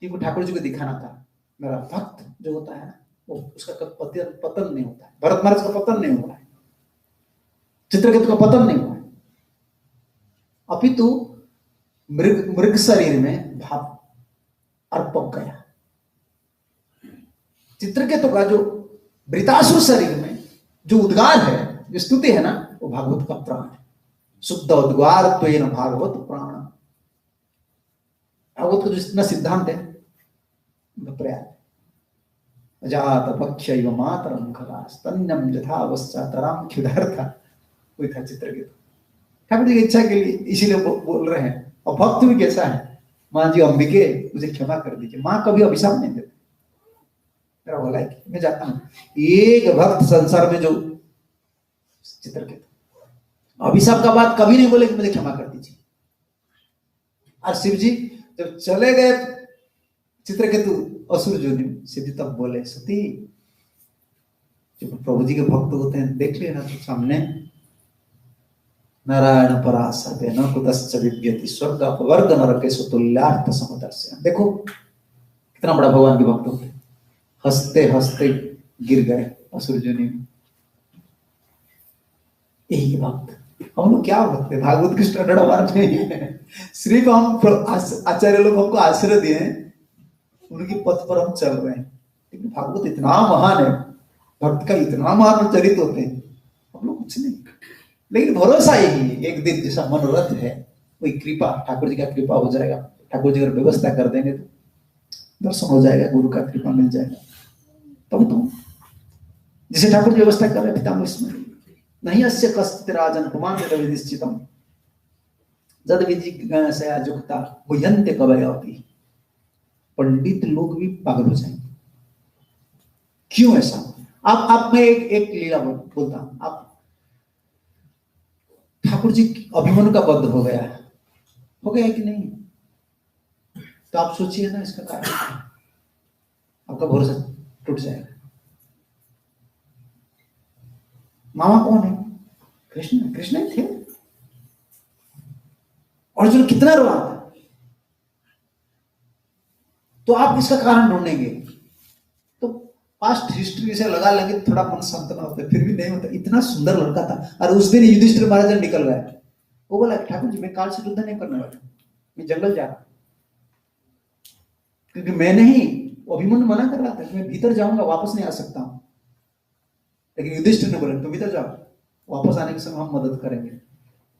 क्योंकि ठाकुर जी को दिखाना था मेरा भक्त जो होता है वो, उसका पतन नहीं होता है। भरत महाराज का पतन नहीं हुआ है, चित्रकेतु का पतन नहीं हुआ है, अपितु मृग शरीर में भाव अर्पक गया। चित्रकेतु का जो वृतासुर शरीर में जो उद्गार है, जो स्तुति है ना, वो भागवत का प्राण है। शुद्ध उद्गार त्वेन भागवत प्राण। भागवत का जो जितना सिद्धांत है प्रयाग अजात पक्षैव मातरम खला स्तन्यम यथावश्चातराम क्षुधार्था, कोई था चित्रकेतु। ठाकुर जी की इच्छा के लिए इसीलिए बोल रहे हैं। और भक्त भी कैसा है, मां जी अंबिके मुझे क्षमा कर दीजिए। मां कभी अभिशाप नहीं देती, मेरा भला है, मैं जाता हूं। एक भक्त संसार में जो चित्रकेतु अभिशाप का बात कभी नहीं बोले कि मुझे क्षमा कर दीजिए। और शिव जी जब चले गए चित्रकेतु असुर योनि में, शिव जी तब बोले सती, जो प्रभु जी के भक्त होते हैं देख लेना तो सामने, नारायण परा सर्वे न कुतश्च विद्यति स्वर्ग अपवर्ग नरकेषु तुल्यार्थ समदर्शनम्। देखो कितना बड़ा भगवान के भक्त होते, हंसते हंसते गिर गए असुर योनि में। यही भक्त हम लोग क्या भक्त है, भागवत के स्टैंडर्ड हमारे में है। सिर्फ हम आचार्य लोग हमको आश्रय दिए हैं, उनके पथ पर हम चल रहे हैं। लेकिन भागवत इतना महान है, भक्त का इतना महान चरित्र होते हैं, हम लोग कुछ नहीं। लेकिन भरोसा यही है, एक दिन जैसा मनोरथ है, कोई कृपा, ठाकुर जी का कृपा हो जाएगा। ठाकुर जी अगर व्यवस्था कर देंगे तो दर्शन हो जाएगा, गुरु का कृपा मिल जाएगा। तब तो जैसे ठाकुर जी व्यवस्था कर रहे पितामह स्मृति, नहीं अस्य कस्ति राजन पुमांत विदिश्चितम जद विजिज्ञासया युक्ता मुह्यन्ते कवयति। पंडित लोग भी पागल हो जाएंगे। क्यों ऐसा? आप मैं एक लीला बोलता हूं। आप ठाकुर जी अभिमन्यु का वध हो गया कि नहीं? तो आप सोचिए ना इसका कारण, आपका भरोसा टूट जाएगा। मामा कौन है? कृष्ण। कृष्ण ही थे। अर्जुन कितना रोआ था, तो आप इसका कारण ढूंढेंगे तो पास्ट हिस्ट्री से लगा लेंगे, थोड़ा मन सांत्वना होता है, फिर भी नहीं होता। इतना सुंदर लड़का था, और उस दिन युधिष्ठिर महाराज निकल गए। वो बोला ठाकुर जी मैं काल से युद्ध नहीं करने वाला, मैं जंगल जा रहा, क्योंकि मैं नहीं, अभिमन्यु मना कर रहा था कि मैं भीतर जाऊंगा, वापस नहीं आ सकता हूं। लेकिन युधिष्ठिर ने बोला तुम भीतर जाओ, वापस आने के समय हम मदद करेंगे।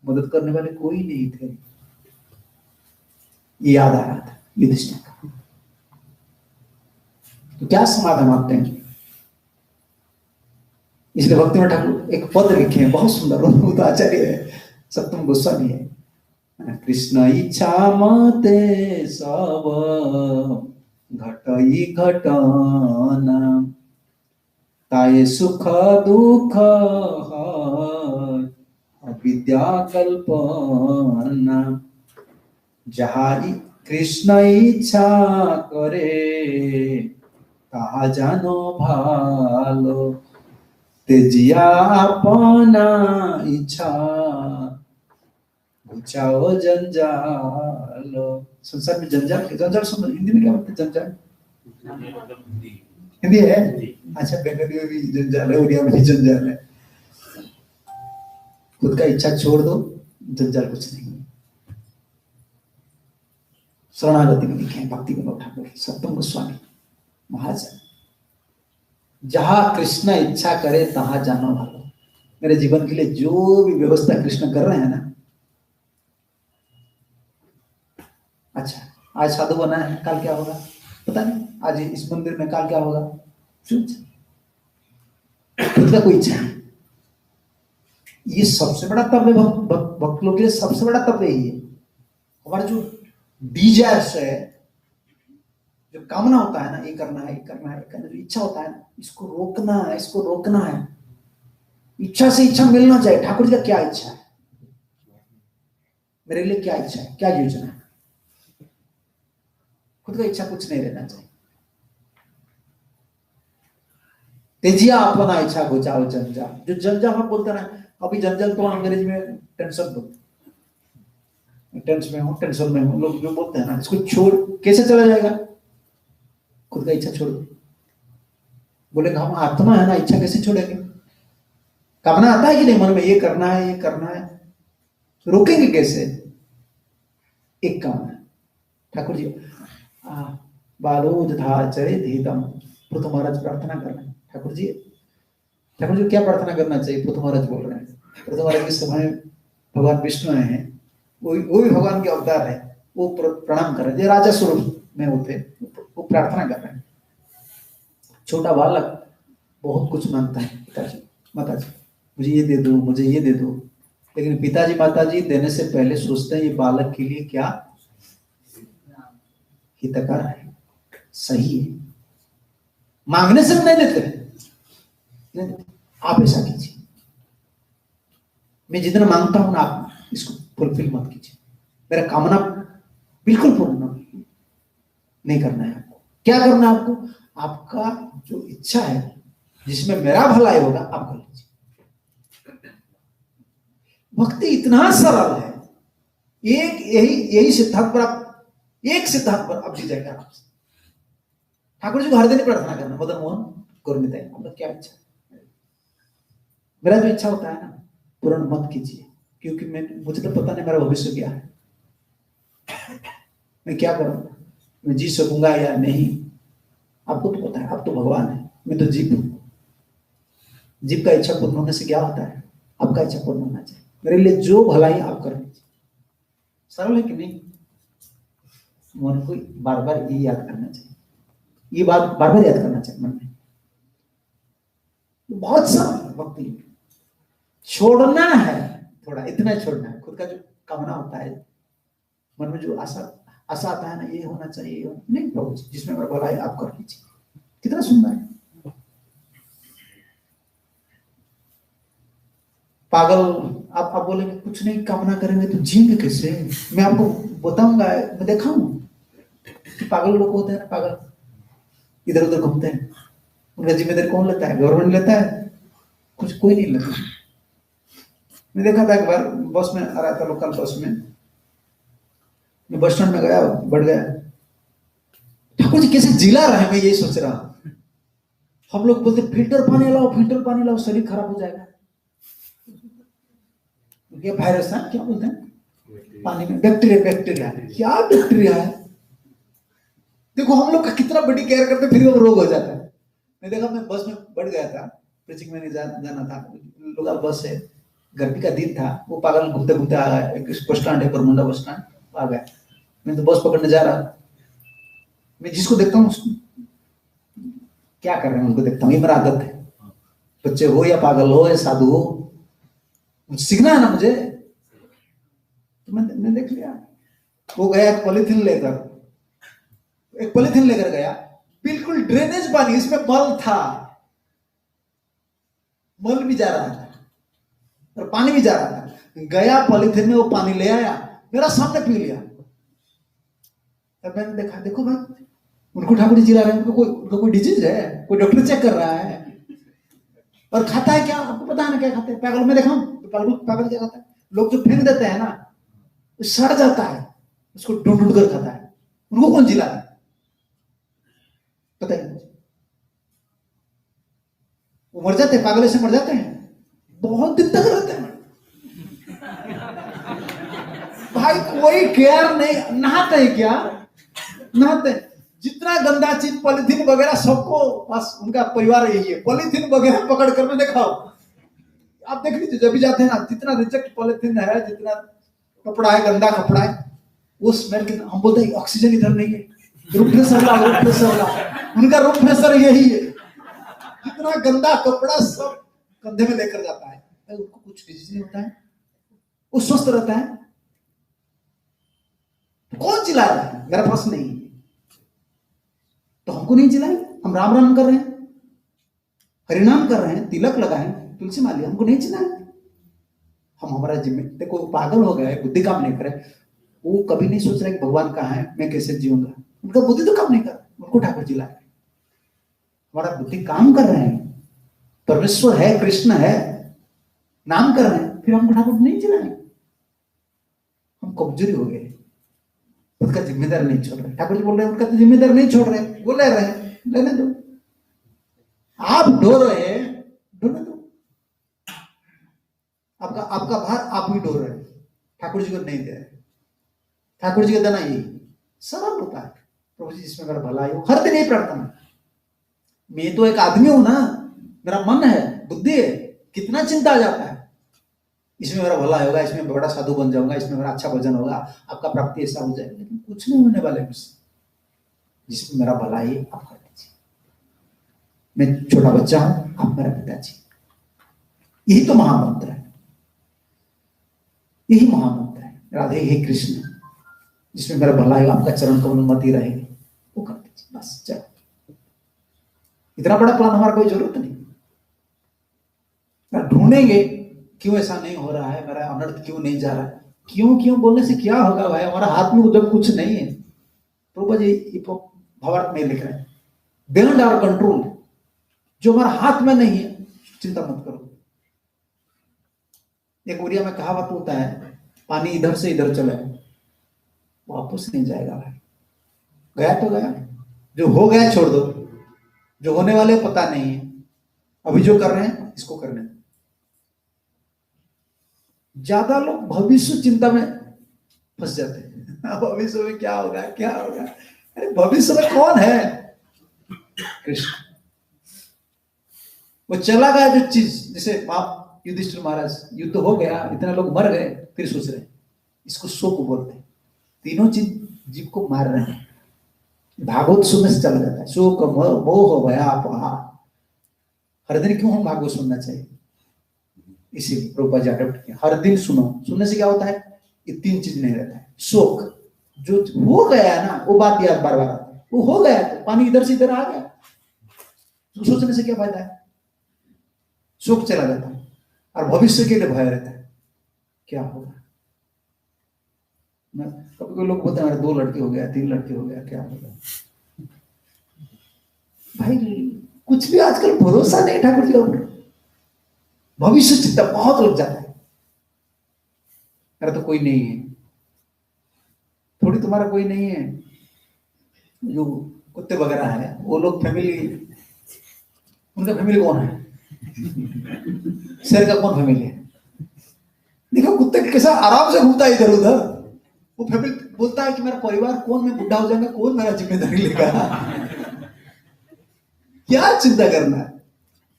मदद करने वाले कोई नहीं थे। ये याद आ रहा था युधिष्ठिर का। तो क्या समाधान मांगते हैं? इसलिए भक्ति में ठाकुर एक पद लिखे हैं बहुत सुंदर, वो तो आचार्य है, सप्तम गोस्वामी है। कृष्ण इच्छा मते सब घटई घटना, ताये सुख दुख अविद्या कल्पना। जहाँ कृष्ण इच्छा करे ताहा जानो भालो, तेजिया अपना इच्छा घुचाओ जंजाल। संसार में जंजाल सुन, हिंदी में क्या बोलते हैं? जंजाल हिंदी है? अच्छा, बंगाली में भी जंजाल है, उड़िया में भी जंजाल है। खुद का इच्छा छोड़ दो, जंजाल कुछ नहीं। शरणागति में लिखे भक्ति विनोद ठाकुर, सप्तम गोस्वामी महाजन। जहां कृष्ण इच्छा करे तहां जानो भालो। मेरे जीवन के लिए जो भी व्यवस्था कृष्ण कर रहे हैं ना, अच्छा आज साधु बना है, कल क्या होगा पता नहीं। आज इस मंदिर में, कल क्या होगा? खुद का कोई इच्छा है। ये सबसे बड़ा तप है भक्त लोग के लिए, सबसे बड़ा तप है ये। हमारा जो डिजायर्स है, जो कामना होता है ना, ये करना है, ये करना है, ये करना है, जो इच्छा होता है ना, इसको रोकना है, इसको रोकना है। इच्छा से इच्छा मिलना चाहिए। ठाकुर जी का क्या इच्छा है मेरे लिए? क्या इच्छा है, क्या योजना है? खुद का इच्छा कुछ नहीं रहना चाहिए। तेजिया अपना इच्छा घुचाओ जंजाल। जो जंजाल हम बोलते ना, अभी जंजाल तो अंग्रेजी में टेंशन बोलते, टेंशन में हूं, टेंशन में हूं, लोग जो बोलते हैं ना, इसको छोड़ कैसे चला जाएगा? खुद का इच्छा छोड़ दो। बोले हम आत्मा है ना, इच्छा कैसे छोड़ेंगे? कामना आता है कि नहीं मन में, ये करना है, ये करना है, रोकेंगे कैसे? एक काम है ठाकुर जी, बालोद था चरे धीतम। पृथु महाराज प्रार्थना कर रहे हैं। ठाकुर जी क्या प्रार्थना करना चाहिए? पृथु महाराज बोल रहे हैं। पृथु महाराज के समय भगवान विष्णु हैं, वो भी भगवान के अवतार है, वो प्रणाम कर रहे हैं, राजा स्वरूप में होते, वो प्रार्थना कर रहे हैं। छोटा बालक बहुत कुछ मांगता है, पिताजी माताजी मुझे ये दे दो, मुझे ये दे दो। लेकिन पिताजी माताजी देने से पहले सोचते हैं ये बालक के लिए क्या हितकर है, सही है। मांगने से नहीं देते। आप ऐसा कीजिए, मैं जितना मांगता हूं ना, आप इसको फुलफिल मत कीजिए। मेरा कामना बिल्कुल पूर्ण नहीं करना है आपको। क्या करना है आपको? आपका जो इच्छा है जिसमें मेरा भलाई होगा, आप कर लीजिए। भक्ति इतना सरल है। यही सिद्धांत पर आप, एक सिद्धांत पर आप जी जाएंगे आराम से। ठाकुर जी को हर दिन प्रार्थना करना, मदन मोहन गुरमिताई मतलब क्या इच्छा है? मेरा जो इच्छा होता है ना, पूर्ण मत कीजिए, क्योंकि मुझे तो पता नहीं मेरा भविष्य क्या है, मैं क्या करूंगा, मैं जी सकूंगा या नहीं, आपको तो पता है। आप तो भगवान है, मैं तो जीव हूं। जीव का इच्छा पूर्ण होने से क्या होता है? आपका इच्छा पूर्ण होना चाहिए। मेरे लिए जो भलाई आप कर लीजिए। सरल है कि नहीं? मन को बार बार ये याद करना चाहिए, ये बात बार बार याद करना चाहिए मन में। बहुत सरल है भक्ति, छोड़ना है, थोड़ा इतना छोड़ना है। खुद का जो कामना होता है, मन में जो आशा आता है ना, ये होना चाहिए, ये नहीं प्रभु जी जिसमें मेरा भला है आप कर लीजिए। कितना सुंदर है। पागल आप बोलेंगे कुछ नहीं कामना करेंगे तो जिएंगे कैसे? मैं आपको बताऊंगा, मैं देखा हूं कि पागल लोग होते हैं ना, पागल इधर उधर घूमते हैं, उनका जिम्मेदारी कौन लेता है? गवर्नमेंट लेता है? कुछ कोई नहीं लेता। मैं देखा था एक बार बस में आ रहा था, लोकल बस में, मैं बस स्टैंड में गया, बढ़ गया, ठाकुर जी कैसे जिला रहे हैं, मैं यही सोच रहा हूं। हम लोग बोलते फिल्टर पानी लाओ, फिल्टर पानी लाओ, शरीर खराब हो जाएगा। ये वायरस है, क्या बोलते हैं पानी में, बैक्टीरिया क्या बैक्टीरिया है। देखो हम लोग का कितना बड़ी केयर करते, फिर वो रोग हो जाता है। मैं देखा, मैं बस में बढ़ गया था, प्रीचिंग में जाना था, लोकल बस है, गर्मी का दिन था, वो पागल घूमते घूमते आ गया, एक बस स्टैंड है, बरमुंडा बस स्टैंड, आ गया। मैं तो बस पकड़ने जा रहा, मैं जिसको देखता हूँ क्या कर रहे हैं उनको देखता हूँ, ये मेरा आदत है। बच्चे हो या पागल हो या साधु हो, सीखना है ना मुझे। तो मैं देख लिया, वो गया एक पॉलीथीन लेकर गया, बिल्कुल ड्रेनेज पानी, इसमें मल था, मल भी जा रहा था और पानी भी जा रहा था। गया पॉलीथीन में वो पानी ले आया, मेरा सामने पी लिया। तब मैंने देखा, देखो भाई उनको ठाकुर जी जिला रहे हैं, उनको कोई डिजीज है, कोई डॉक्टर चेक कर रहा है। और खाता है क्या, आपको पता है ना क्या खाते हैं? पागल में देखा, पागल क्या खाता है? लोग जो फेंक देते हैं ना, सड़ जाता है, उसको ढूंढ ढूंढ कर खाता है। उनको कौन जिला है बताइए मुझे? वो मर जाते हैं, पागल से मर जाते हैं, बहुत दिन तक रहते हैं भाई, कोई केयर नहीं। नहाते हैं क्या? नहाते हैं। जितना गंदा चीज पॉलीथीन वगैरह, सबको बस उनका परिवार यही है, पॉलीथीन वगैरह पकड़ कर में दिखाओ। आप देख लीजिए जब भी जाते हैं ना, जितना रिजेक्ट पॉलीथीन है, जितना कपड़ा है, गंदा कपड़ा है, वो स्मेल की, हम बोलते हैं ऑक्सीजन इधर नहीं है, रूम प्रेशर ला, उनका रूम प्रेशर यही है। जितना गंदा कपड़ा सब कंधे में लेकर जाता है, उनको कुछ डिजीज नहीं होता है, वो स्वस्थ रहता है। कौन चिल्ला रहा है? मेरा प्रश्न नहीं। तो हमको नहीं चिल्लाए, हम राम राम कर रहे हैं, हरिनाम कर रहे हैं, तिलक लगाए, तुलसी माली, हमको नहीं चिल्लाए। हम हमारा जिम्मे, देखो पागल हो गया, बुद्धि काम नहीं करे, वो कभी नहीं सोच रहा कि भगवान कहाँ है, मैं कैसे जीऊंगा। उनका बुद्धि तो काम नहीं कर, उनको ठाकुर जी लाए। हमारा बुद्धि काम कर रहे हैं, परमेश्वर है, कृष्ण है, नाम कर रहे हैं, फिर हमको ठाकुर नहीं चिल्लाए। हम कमजोरी हो गए, उसका जिम्मेदार नहीं छोड़ रहे। ठाकुर जी बोल रहे हैं उनका तो जिम्मेदार नहीं छोड़ रहे, वो ले रहे हैं, लेने दो। आप ढो रहे हैं, ढोने दो। आपका भार आप ही ढो रहे हैं, ठाकुर जी को नहीं दे रहे। ठाकुर जी का देना यही सरल होता है, प्रभु जी जिसमें मेरा भला हो, हर दिन यही प्रार्थना। मैं तो एक आदमी हूं ना, मेरा मन है, बुद्धि है, कितना चिंता आ जाता है, इसमें मेरा भला होगा, इसमें बड़ा साधु बन जाऊंगा, इसमें मेरा अच्छा भजन होगा, आपका प्राप्ति ऐसा हो जाएगा। लेकिन कुछ नहीं होने वाले मुझसे, जिसमें मेरा भला है आप कर दीजिए। मैं छोटा बच्चा हूं, आप मेरा पिताजी। यही तो महामंत्र है, यही महामंत्र है, राधे हे कृष्ण, जिसमें मेरा भला है, आपका चरण कमल मति रहे, वो कर दीजिए बस। चलो, इतना बड़ा प्लान हमारा कोई जरूरत नहीं। ढूंढेंगे क्यों ऐसा नहीं हो रहा है, मेरा अनर्थ क्यों नहीं जा रहा है, क्यों बोलने से क्या होगा भाई, हमारा हाथ में जब कुछ नहीं है। प्रभु जी भावार्थ में लिख रहे हैं, बियॉन्ड आवर कंट्रोल, जो हमारा हाथ में नहीं है, चिंता मत करो। एक उड़िया में कहावत होता है, पानी इधर से इधर चले, वापस नहीं जाएगा भाई, गया तो गया, जो हो गया छोड़ दो, जो होने वाले पता नहीं है, अभी जो कर रहे हैं इसको करने। ज्यादा लोग भविष्य चिंता में फंस जाते हैं, भविष्य में क्या होगा क्या होगा। अरे भविष्य में कौन है? कृष्ण। वो चला गया जो चीज, जैसे आप युधिष्ठिर महाराज, युद्ध हो गया, इतने लोग मर गए, फिर सोच रहे इसको शोक बोलते हैं, तीनों चीज जीव को मार रहे हैं। भागवत सुनने से चला जाता है, शोक मोह भया पाहा। हर दिन क्यों हम भागवत सुनना चाहिए? इसी प्रभुपाद जी अडॉप्ट किया। हर दिन सुनो, सुनने से क्या होता है, ये 3 चीज नहीं रहता है। शोक, जो हो गया है ना वो बात याद बार बार आता है, वो हो गया तो पानी इधर से इधर आ गया, तो सोचने से क्या फायदा है, शोक चला जाता है। और भविष्य के लिए भय रहता है, क्या होगा। कभी लोग बोलते हैं 2 लड़के हो गया, 3 लड़के हो गया, क्या होगा भाई। कुछ भी आजकल भरोसा नहीं ठाकुर जी का। भविष्य चिंता बहुत लग जाता है। अरे तो कोई नहीं है, थोड़ी तुम्हारा कोई नहीं है। जो कुत्ते वगैरह है वो लोग फैमिली, उनका फैमिली कौन है, शेर का कौन फैमिली है। देखो कुत्ते कैसा आराम से घूमता है इधर उधर, वो फैमिली बोलता है कि मेरा परिवार कौन, मैं बुढ़ा हो जाऊंगा कौन मेरा जिम्मेदारी लेगा। क्या चिंता करना है,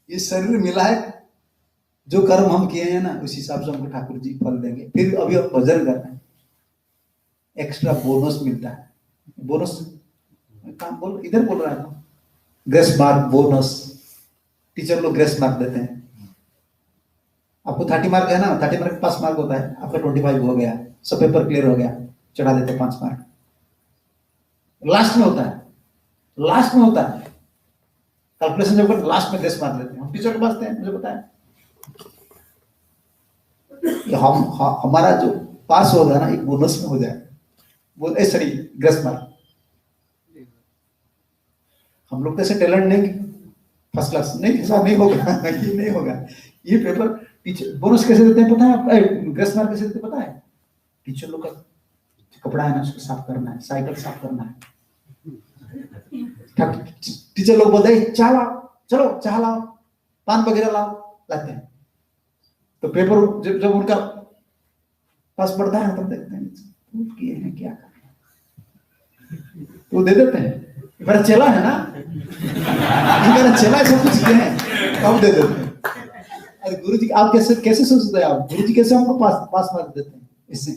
ये शरीर मिला है, जो कर्म हम किए हैं ना उस हिसाब से हमको ठाकुर जी फल देंगे। फिर अभी अब भजन करना है, एक्स्ट्रा बोनस मिलता है। बोनस काम बोल, इधर बोल रहा है, ग्रेस मार्क बोनस, टीचर लोग ग्रेस मार्क देते हैं। आपको 30 मार्क है ना, 30 मार्क पास मार्क होता है, आपका 25 हो गया, सब पेपर क्लियर हो गया, चढ़ा देते 5 मार्क। लास्ट में होता है, लास्ट में होता है कैलकुलेशन, जब कर लास्ट में ग्रेस मार्क देते हैं। हम टीचर के पास थे, मुझे पता है हमारा जो पास होगा ना एक बोनस में हो जाए, वो सॉरी ग्रेस मार्क। हम लोग तो ऐसे टैलेंट नहीं, फर्स्ट क्लास नहीं, ऐसा नहीं होगा, ये नहीं होगा। ये पेपर टीचर बोनस कैसे देते हैं पता है, ग्रेस मार्क कैसे देते हैं पता है, टीचर लोग का कपड़ा है ना उसको साफ करना है, साइकिल साफ करना है, टीचर लोग बोलते हैं चाय लाओ, चलो चाय लाओ, पान वगैरह लाओ, लाते हैं। तो पेपर जब उनका पास बढ़ता है तब देखते हैं किए हैं क्या कर, तो दे देते हैं। मेरा चेला है ना, मेरा चेला है, सब कुछ किए हैं, तब दे देते हैं। अरे गुरु जी आप कैसे सोचते हैं, आप गुरु जी कैसे हमको पास मार्क देते हैं, इससे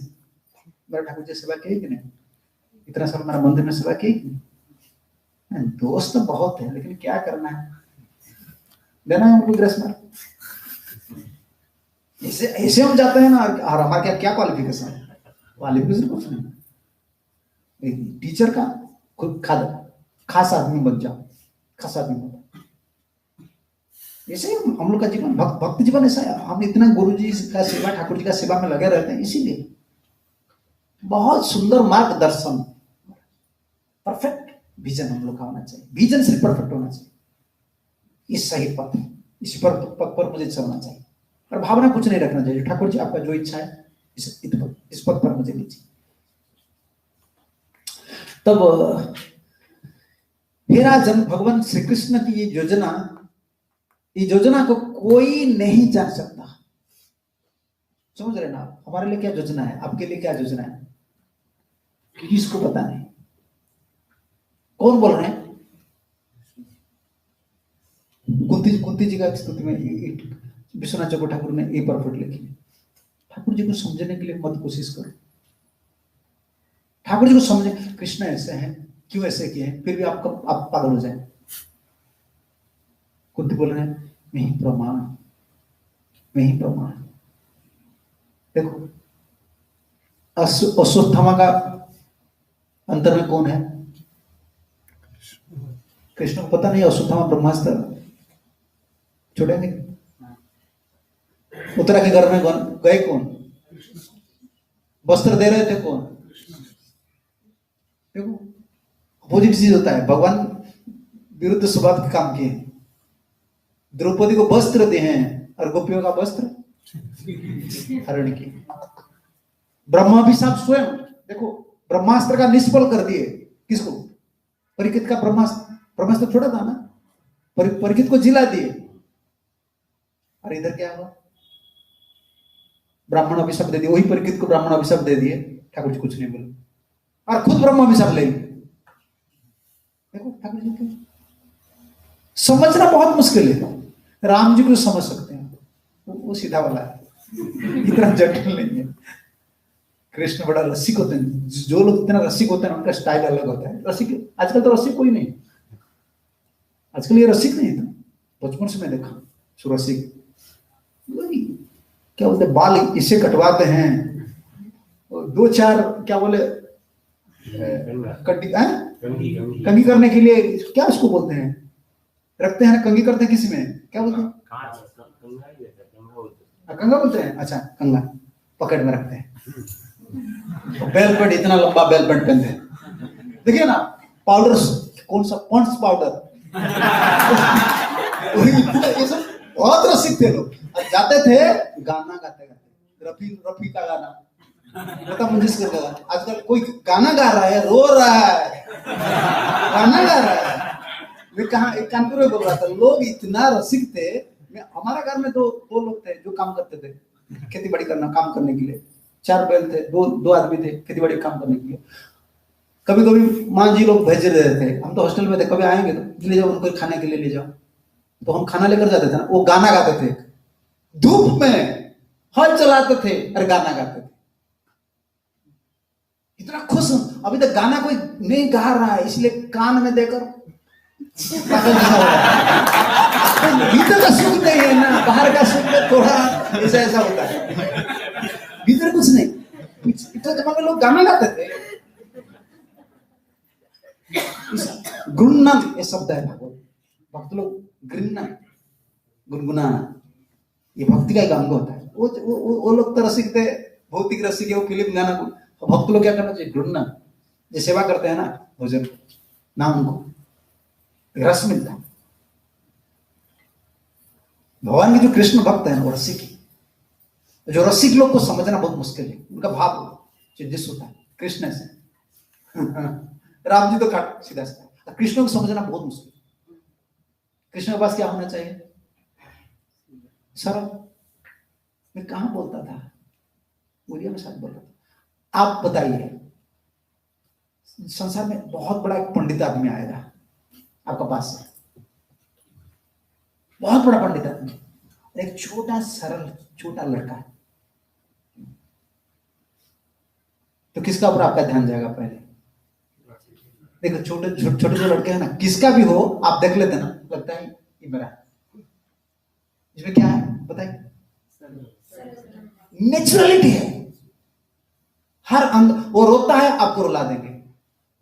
मेरा ठाकुर जी सेवा की कि नहीं, इतना साल मेरा मंदिर में सेवा की कि नहीं। दोस्त तो बहुत है लेकिन क्या करना है, देना है उनको ग्रेस मार्क। ऐसे हम जाते हैं ना, और हमारा क्या क्वालिफिकेशन है, क्वालिफिकेशन कुछ नहीं। टीचर का खुद खास आदमी बन जाओ, खास आदमी बन। ऐसे ही हम लोग का जीवन भक्त जीवन ऐसा है। हम इतना गुरु जी का सेवा, ठाकुर जी का सेवा में लगे रहते हैं, इसीलिए बहुत सुंदर मार्गदर्शन, परफेक्ट विजन हम लोग का होना चाहिए। विजन सिर्फ परफेक्ट होना चाहिए, इस सही पथ, इस पथ पर मुझे चलना चाहिए, और भावना कुछ नहीं रखना चाहिए। ठाकुर जी आपका जो इच्छा है इस पथ पर मुझे लीजिए। तब फिर आज भगवान श्री कृष्ण की ये योजना को कोई नहीं जान सकता। समझ रहे ना आप, हमारे लिए क्या योजना है, आपके लिए क्या योजना है, किसको पता नहीं। कौन बोल रहे हैं, कुंती जी का स्तुति में विश्वनाथ चकोर ठाकुर ने ये परफेक्ट लिखी। ठाकुर जी को समझने के लिए मत कोशिश करो, ठाकुर जी को समझे, कृष्ण ऐसे हैं, क्यों ऐसे किए हैं, फिर भी आप पागल हो जाए। कुंती बोल रहे हैं मैं ही प्रमाण, मैं ही प्रमाण। देखो अश्वत्थामा का अंतर में कौन है, कृष्ण को पता नहीं अश्वत्थामा ब्रह्मास्त्र छोड़ेंगे। उत्तरा के घर में गए कौन, वस्त्र दे रहे थे कौन। देखो अपोजिट चीज होता है, भगवान विरुद्ध स्वभाव के काम किए। द्रौपदी को वस्त्र दे हैं और गोपियों का वस्त्र हरण किए। ब्रह्माभिशाप स्वयं, देखो ब्रह्मास्त्र का निष्फल कर दिए, किसको, परीक्षित का ब्रह्मास्त्र छोड़ा था ना, परीक्षित को जिला दिए। और इधर क्या हुआ, ब्राह्मण अभिशाप दे दिए, वही परीक्षित को ब्राह्मण अभिशाप दे दिए, ठाकुर जी कुछ नहीं बोले, और खुद ब्रह्म अभिशाप ले। देखो ठाकुर जी को समझना बहुत मुश्किल है। राम जी को समझ सकते हैं, वो सीधा वाला है, इतना जटिल नहीं है। कृष्ण बड़ा रसिक होते हैं, जो लोग इतना रसिक होते हैं उनका स्टाइल अलग होता है। रसिक आजकल तो रसिक कोई नहीं, आजकल ये रसिक नहीं था, बचपन से मैं देखा रसिक क्या बोलते हैं, बाल इससे कटवाते हैं, और 2-4 क्या बोले कंघी करने के लिए, क्या उसको बोलते हैं, रखते हैं ना, कंघी करते हैं किसी में, क्या बोलते हैं, कंघा बोलते हैं, अच्छा कंघा पकड़ में रखते हैं। तो बेल पेंट, इतना लंबा बेल पेंट पहनते हैं, देखिए ना, पाउडर, कौन सा पॉन्ड्स पाउडर, ये सब बहुत रसिक थे लोग। जाते थे गाना गाते गाते, रफी का गाना, लता मंगेशकर का गाना। आजकल कोई गाना गा रहा है, रो रहा है, गाना गा रहा है। मैं कहा एक कानपुर में बोल रहा था, लोग इतना रसिक थे। हमारा घर में दो लोग थे जो काम करते थे, खेती बाड़ी करना, काम करने के लिए 4 बैल थे, दो आदमी थे खेती बाड़ी काम करने के लिए। कभी कभी माँ जी लोग भेज रहे थे, हम तो हॉस्टल में थे, कभी आएंगे तो ले जाओ उनको खाने के लिए ले जाओ, तो हम खाना लेकर जाते थे ना, वो गाना गाते थे, धूप में हल चलाते थे और गाना गाते थे। इतना खुश हूं, अभी तक गाना कोई नहीं गा रहा है, इसलिए कान में देकर भीतर का सुख नहीं है ना, बाहर का सुख में थोड़ा ऐसा होता है, भीतर कुछ नहीं। इतना जमाने लोग गाना गाते थे। गुणनम ये शब्द है ना, भक्त लोग गृणन, गुनगुनाना, ये भक्ति का एक अंग होता है। वो लोग तो रसिक थे, भौतिक रसिक है, वो फिल्म गाना को। भक्त लोग क्या करना चाहिए, गुणनम, ये सेवा करते हैं ना भोजन, नाम को रस मिलता है। भगवान के जो कृष्ण भक्त है ना, वो रसिक है। जो रसिक लोग को समझना बहुत मुश्किल है, उनका भाव जिस होता है कृष्ण से। राम जी तो सीधा सीधा, कृष्ण को समझना बहुत मुश्किल। कृष्ण के पास क्या होना चाहिए, सरल। मैं कहां बोलता था, उड़िया में शायद बोल रहा था। आप बताइए, संसार में बहुत बड़ा एक पंडित आदमी आएगा आपका पास से, बहुत बड़ा पंडित आदमी, एक छोटा सरल छोटा लड़का है, तो किसका ऊपर आपका ध्यान जाएगा पहले? देखो छोटे जो लड़के हैं ना, किसका भी हो आप देख लेते ना, लगता है ये मेरा है। इसमें क्या है बताइए, नेचुरलिटी है। हर अंग, वो रोता है आपको रुला देंगे,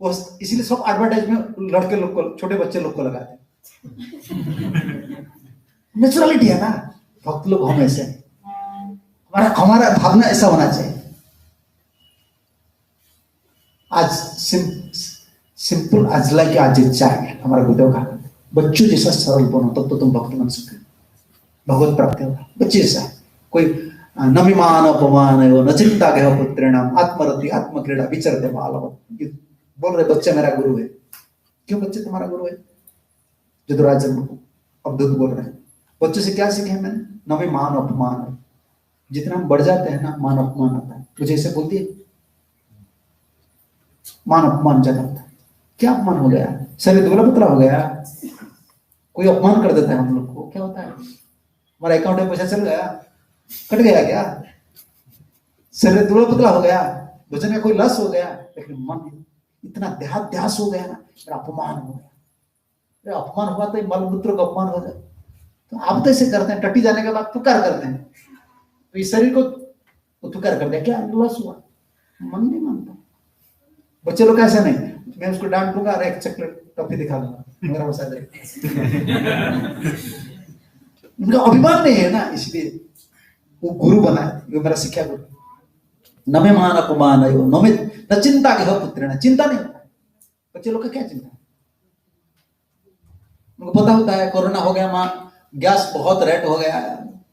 वो इसीलिए सब एडवर्टाइज में लड़के लोग को, छोटे बच्चे लोग को लगाते हैं। नेचुरलिटी है ना। भक्त लोग हम ऐसे, हमारा भावना ऐसा होना चाहिए। आज सिंपल आज लाइक आज इच्छा है हमारा गुरुदेव का, बच्चों जैसा सरल बनो तब तो तुम भक्त बन सकते, भगवत प्राप्ति होगा। बच्चे जैसा कोई नमिमान अपमान न चिंता गह पुत्रेणाम आत्मरति आत्मक्रीड़ा विचरते बालवत्। बोल रहे बच्चे मेरा गुरु है। क्यों बच्चे तुम्हारा गुरु है? जदुराज अवधूत बोल रहे हैं, बच्चों से क्या सीखे मैंने? नमिमान अपमान, जितना हम बढ़ जाते हैं ना, मान अपमान आता है। मुझे ऐसे बोलती है, मान अपमान ज्यादा होता है। क्या अपमान हो गया? शरीर दुबला पतला हो गया, कोई अपमान कर देता है हम लोग को, क्या होता है? हमारा अकाउंट में पैसा चल गया, कट गया क्या? शरीर दुबला पतला हो गया, भोजन का कोई लस हो गया, लेकिन मन इतना देहाध्यास हो गया ना, मेरा अपमान हो गया। मेरा अपमान हुआ तो मल मूत्र का अपमान हो जाए, तो आप तो ऐसे करते हैं, टट्टी जाने के बाद पुकार करते हैं, तो इस शरीर को पुकार कर दिया, क्या लस हुआ? मन नहीं मानता। बच्चे लोग ऐसे नहीं, मैं उसको डांटूंगा और एक चॉकलेट टॉफी दिखा दूंगा, मेरा वसा उनका अभिमान नहीं है ना, इसलिए वो गुरु बना है, वो मेरा शिक्षा गुरु। न में मान अपमान है, न में न चिंता के पुत्र, न चिंता नहीं होता। बच्चे लोग का क्या चिंता है? उनको पता होता है कोरोना हो गया, माँ गैस बहुत रेट हो गया,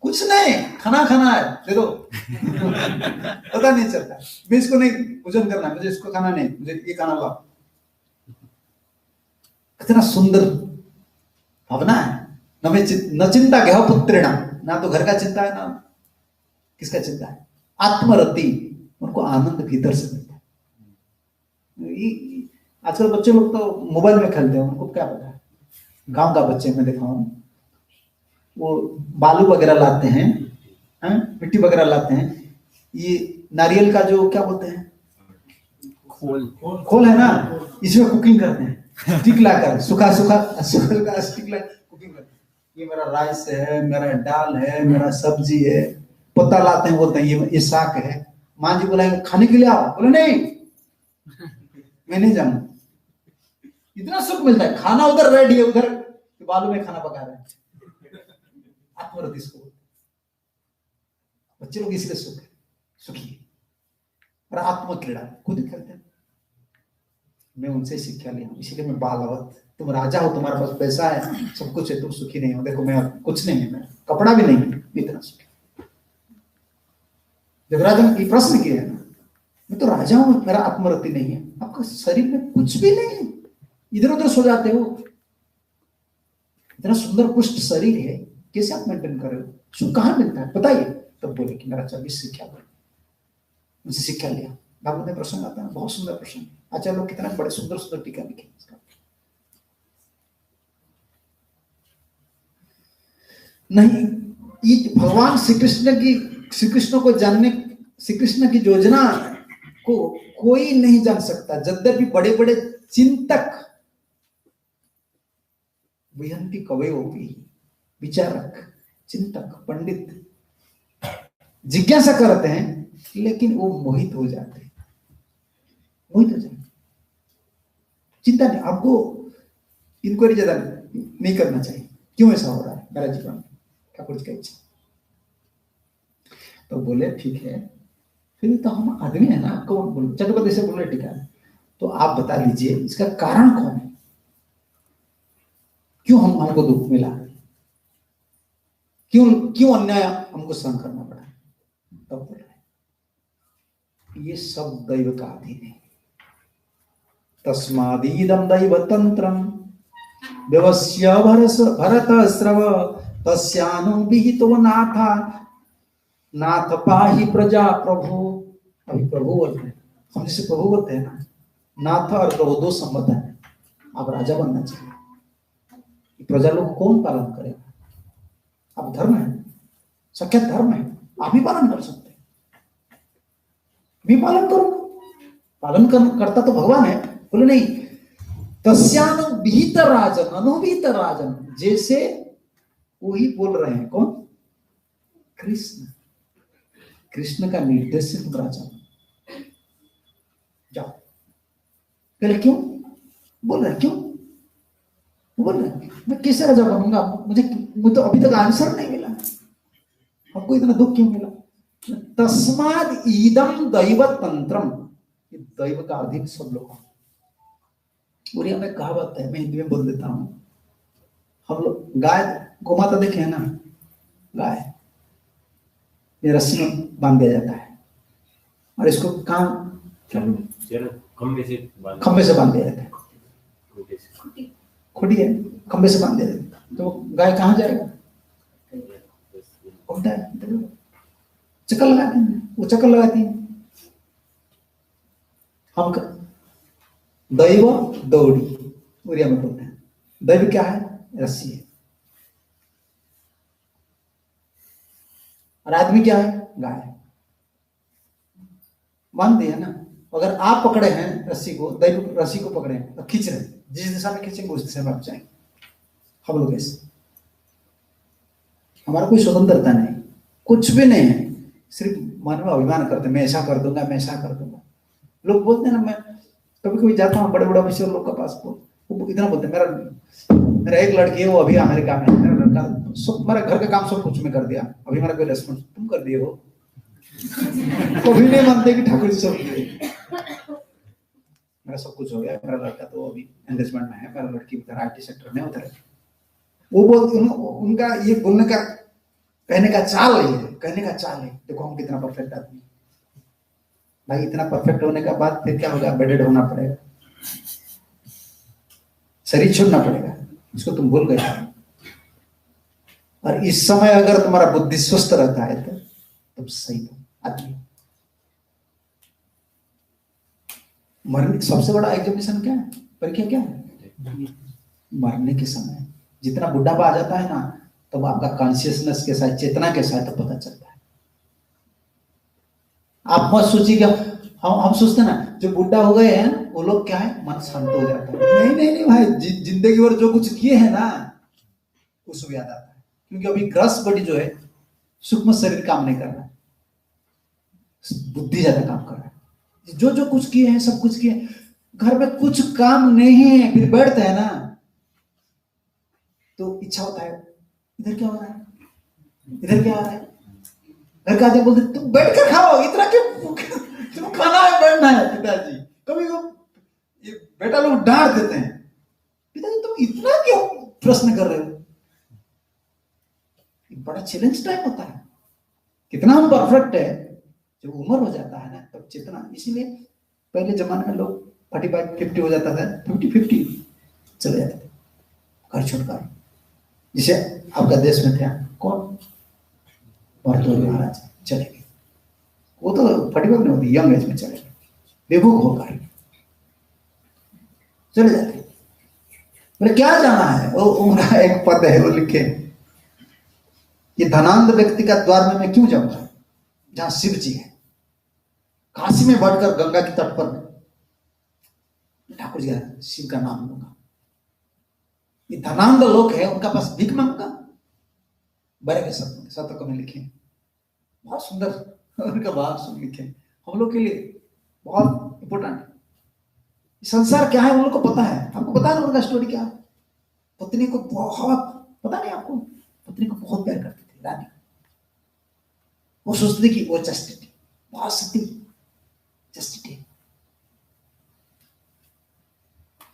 कुछ नहीं, खाना है, दे दो। पता नहीं चलता, मैं इसको नहीं भोजन करना, मुझे इसको खाना नहीं, मुझे ये खाना लाओ। कितना सुंदर भावना है। न चिंता गह पुत्रेणा, ना तो घर का चिंता है ना किसका चिंता है। आत्मरति, उनको आनंद भीतर से मिलता है। आजकल बच्चे लोग तो मोबाइल में खेलते हैं, उनको क्या पता है। गांव का बच्चे मैं देखा हूं, वो बालू वगैरह लाते हैं, मिट्टी वगैरह लाते हैं, ये नारियल का जो क्या बोलते हैं, खोल है ना, इसमें कुकिंग करते हैं। स्टिक लाकर सूखा स्टिक लाकर कुकिंग करते हैं। ये मेरा राइस है, मेरा दाल है, मेरा सब्जी है, पत्ता लाते हैं, बोलते हैं ये साग है। माँ जी बुलाएंगे खाने के लिए आओ, बोले नहीं मैं नहीं जाऊंगा। इतना सुख मिलता है, खाना उधर रेडी है, उधर बालू में खाना पका रहे हैं। आत्मरति इसको बोलते हैं। बच्चे लोग इसलिए सुखी है। और आत्म क्रीड़ा खुद खेलते हैं। मैं उनसे शिक्षा लिया, इसीलिए मैं बालवत। तुम राजा हो, तुम्हारे पास पैसा है, सब कुछ है, तुम सुखी नहीं हो। देखो मैं कुछ नहीं है, मैं कपड़ा भी नहीं है, इतना सुखी। देवराज ने ये प्रश्न किया है ना, मैं तो राजा हूं, मेरा आत्मरति नहीं है। आपका शरीर में कुछ भी नहीं है, इधर उधर सो जाते हो। इतना सुंदर पुष्ट शरीर है, कैसे आप मेंटेन कर रहे हो? सुख कहाँ मिलता है बताइए? तब बोले कि मेरा 24 शिक्षा बोले, उनसे शिक्षा लिया। भागवत में प्रसंग आता है, बहुत सुंदर प्रसंग। आचार्य लोग कितना बड़े सुंदर सुंदर टीका लिखे इसका। नहीं, ये भगवान श्री कृष्ण को जानने, श्री कृष्ण की योजना को कोई नहीं जान सकता। यद्यपि बड़े बड़े चिंतक, विहंति कवयो भी, विचारक, चिंतक, पंडित जिज्ञासा करते हैं, लेकिन वो मोहित हो जाते हैं, मोहित हो जाते। चिंता नहीं, आपको इंक्वायरी ज्यादा नहीं करना चाहिए, क्यों ऐसा हो रहा है मेरा जीवन में, ठाकुर जी का इच्छा। तो बोले ठीक है, फिर तो हम आदमी है ना, कौन बोले चक्रवर्ती से बोले टीका, तो आप बता लीजिए इसका कारण कौन है, क्यों हमको दुख मिला, क्यों अन्याय हमको सहन करना पड़ा। तब बोल रहे ये सब दैव का अधीन है। तस्मादीदम दैव तंत्रम व्यवस्य भरत स्रव तस्यानु विहितो नाथा नाथ पाहि प्रजा प्रभु। अभी प्रभु बोलते हैं, हम जैसे प्रभु बोलते हैं ना, नाथ और प्रभु दो संबंध है। आप राजा बनना चाहिए, प्रजा लोग कौन पालन करेगा? आप धर्म है, सख्य धर्म है, आप ही पालन कर सकते हैं। भी पालन करो, पालन करता तो भगवान है। बोले नहीं, तस्यानु विहित राजन अनुविहित राजन, जैसे वही बोल रहे हैं कौन? कृष्ण। कृष्ण का निर्देश से तुम राजा जाओ। पहले क्यों बोल रहे, क्यों बोल रहे मैं कैसे राजा बनूंगा? मुझे तो अभी तक आंसर नहीं मिला, आपको इतना दुख क्यों मिला? तस्माद ईदम दैव तंत्रम, दैव का अधीन सब लोग। उड़िया में कहावत है, मैं हिंदी में बोल देता हूं। हम लोग गाय गोमाता देखे है ना, गाय ये रस्सी में बांध दिया जाता है और इसको खंबे से बांध दिया जाता है। खुटी है, खंबे से बांध दिया जाता है, तो गाय कहाँ जाएगा? उल्टा है, चक्कर लगाते हैं, वो चक्कर लगाती है। हम दैव दौड़ी उड़िया में बोलते हैं। दैव क्या है? रस्सी है। और आदमी क्या है? गाय। मान दिया ना। अगर आप पकड़े हैं रस्सी को, दैव रस्सी को पकड़े हैं, खींच रहे हैं, जिस दिशा में खींचेंगे उस दिशा में आप जाएंगे। हम लोग ऐसे, हमारा कोई स्वतंत्रता नहीं, कुछ भी नहीं है, सिर्फ मन में अभिमान करते, मैं ऐसा कर दूंगा, मैं ऐसा कर दूंगा। लोग बोलते हैं ना, मैं कभी कभी जाता हूँ बड़े बड़े ऑफिसर लोग के पास, वो इतना बोलते हैं, मेरा एक लड़की है, वो अभी अमेरिका में, मेरा लड़का सब, मेरा घर का काम सब कुछ में कर दिया, अभी मेरा कोई रेस्पॉन्स तुम कर दिए हो। कभी नहीं मानते कि ठाकुर जी सब किए। मेरा सब कुछ हो गया, मेरा लड़का तो अभी एंगेजमेंट में है, मेरा लड़की उधर IT सेक्टर में उधर है। वो बोलते, उनका ये बोलने का, कहने का चाल है, कहने का चाल है, देखो हम कितना परफेक्ट आदमी। भाई इतना परफेक्ट होने का बाद फिर क्या होगा? बेडेड होना पड़ेगा, शरीर छोड़ना पड़ेगा, इसको तुम भूल गए। और इस समय अगर तुम्हारा बुद्धि स्वस्थ रहता है तो तुम सही हो आदमी। मरने सबसे बड़ा एग्जामिनेशन क्या है? परीक्षा क्या है? मरने के समय जितना बुढ़ापा आ जाता है ना, तब आपका कॉन्शियसनेस के साथ, चेतना के साथ पता चलता है। आप मत सोचिएगा, हम सोचते ना जो बुढ़ा हो गए हैं वो लोग क्या है, मन शांत हो जाता है। नहीं नहीं नहीं भाई, जिंदगी भर जो कुछ किए हैं ना, वो सब याद आता है। क्योंकि अभी ग्रस बॉडी जो है सूक्ष्म शरीर काम नहीं कर रहा है, बुद्धि ज्यादा काम कर रहा है। जो जो कुछ किए हैं सब कुछ किए, घर में कुछ काम नहीं है, फिर बैठते हैं ना तो इच्छा होता है इधर क्या हो रहा है, इधर क्या हो रहा है। घर का आदमी बोलते तुम बैठ कर खाओ, इतना क्यों, तुम खाना है बैठना है। पिताजी कभी ये बेटा लोग डांट देते हैं, पिताजी तुम इतना क्यों प्रश्न कर रहे हो। बड़ा चैलेंज टाइम होता है, कितना हम परफेक्ट है। जब उम्र हो जाता है ना तब चेतना, इसीलिए पहले जमाने में लोग 45-50 हो जाता था, 50-50 चले जाते थे घर छोड़कर। जिसे आपका देश में थे कौन, भरतोरी महाराज चले गए, वो तो 45 में होती, यंग एज में चले गए, बेवकूफ होकर चले जाते। बोले क्या जाना है, वो उनका एक पद है, वो लिखे कि धनांध व्यक्ति का द्वार में मैं क्यों जाऊंगा जहां शिव जी है। काशी में बैठकर गंगा के तट पर ठाकुर जी शिव का नाम लूंगा। ये धनांध लोग है, उनका पास भीख मांगूंगा। बड़े के शतक में लिखे, बहुत सुंदर उनका भाव सुन लिखे, हम लोग के लिए बहुत इंपॉर्टेंट। संसार क्या है उन लोग को पता है। आपको पता है उनका स्टोरी क्या है। पत्नी को बहुत, पता नहीं आपको, पत्नी को बहुत प्यार करती थी रानी। वो सोचती थी कि वो चस्टिटी, बहुत सती चस्टिटी।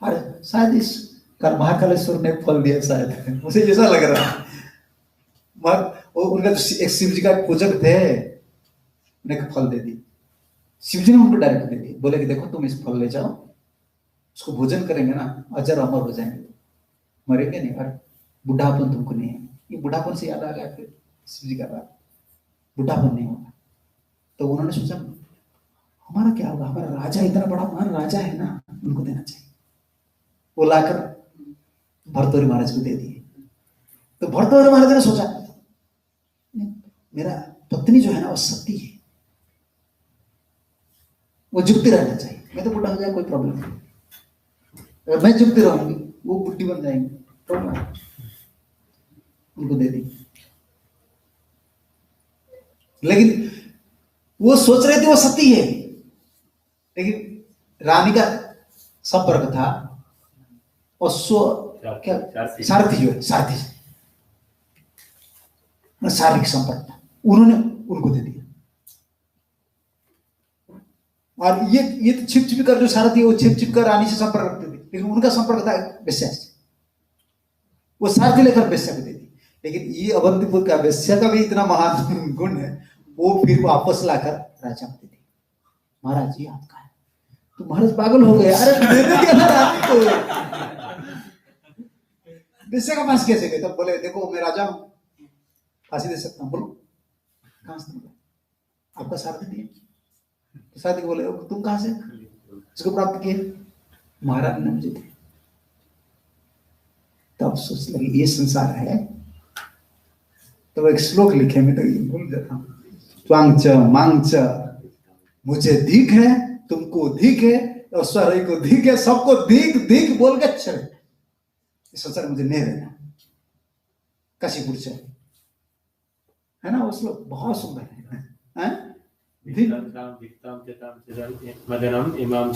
और शायद इस महाकालेश्वर ने फल दिया, शायद मुझे ऐसा लग रहा है। वो उनका जो एक शिव जी का पूजक थे, उन्हें फल दे दी। शिव जी ने उनको डायरेक्ट दे दी, बोले कि देखो तुम इस फल ले जाओ, उसको भोजन करेंगे ना अजर अमर हो जाएंगे, मरेंगे नहीं, और बुढ़ापन तुमको नहीं है। ये बुढ़ापन से याद आ गया फिर शिव जी का बात, बुढ़ापन नहीं होगा। तो उन्होंने सोचा हमारा क्या होगा, हमारा राजा इतना बड़ा महान राजा है ना, उनको देना चाहिए। वो लाकर भरतोरी महाराज को दे दिए। तो भरतोरी महाराज ने सोचा मेरा पत्नी जो है ना वो सती है, वो जुगती रहना चाहिए। मैं तो बुढ़ा हो जाए कोई प्रॉब्लम नहीं, अगर मैं जुगती रहूंगी वो बुढ़ी बन जाएंगी, प्रॉब्लम। उनको दे दी। लेकिन वो सोच रहे थे वो सती है, लेकिन रानी का संपर्क था और क्या सारथी जो है, सारथी शारीरिक संपर्क था, उन्होंने उनको दे दिया। और ये तो छिप छिप कर जो सारथी है वो छिप छिप कर रानी से संपर्क रखते थे, लेकिन उनका संपर्क था वेश्या से। वो सारथी लेकर वेश्या को दे दी। लेकिन ये अवंतीपुर का वेश्या का भी इतना महान गुण है, वो फिर वापस लाकर राजा को दे दी। महाराज जी आपका है। तो महाराज पागल हो गए, अरे दे दिया ना रानी को, वेश्या का पास कैसे गए। तब बोले देखो मैं राजा हूं, फांसी दे सकता हूं। बोलो कहां से, आपका सारथी दिए। तो सारथी बोले तुम कहां से इसको प्राप्त किए। महाराज ने मुझे दिए। तब सोच लगी ये संसार है। तो एक श्लोक लिखे, मैं तो भूल जाता हूं, त्वांग मांग मुझे दिख है, तुमको दिख है, ऐश्वर्य को दिख है, सबको दिख दिख बोल के चले। इस संसार मुझे नहीं रहना। काशीपुर से है ना वो श्लोक, बहुत सुंदर है।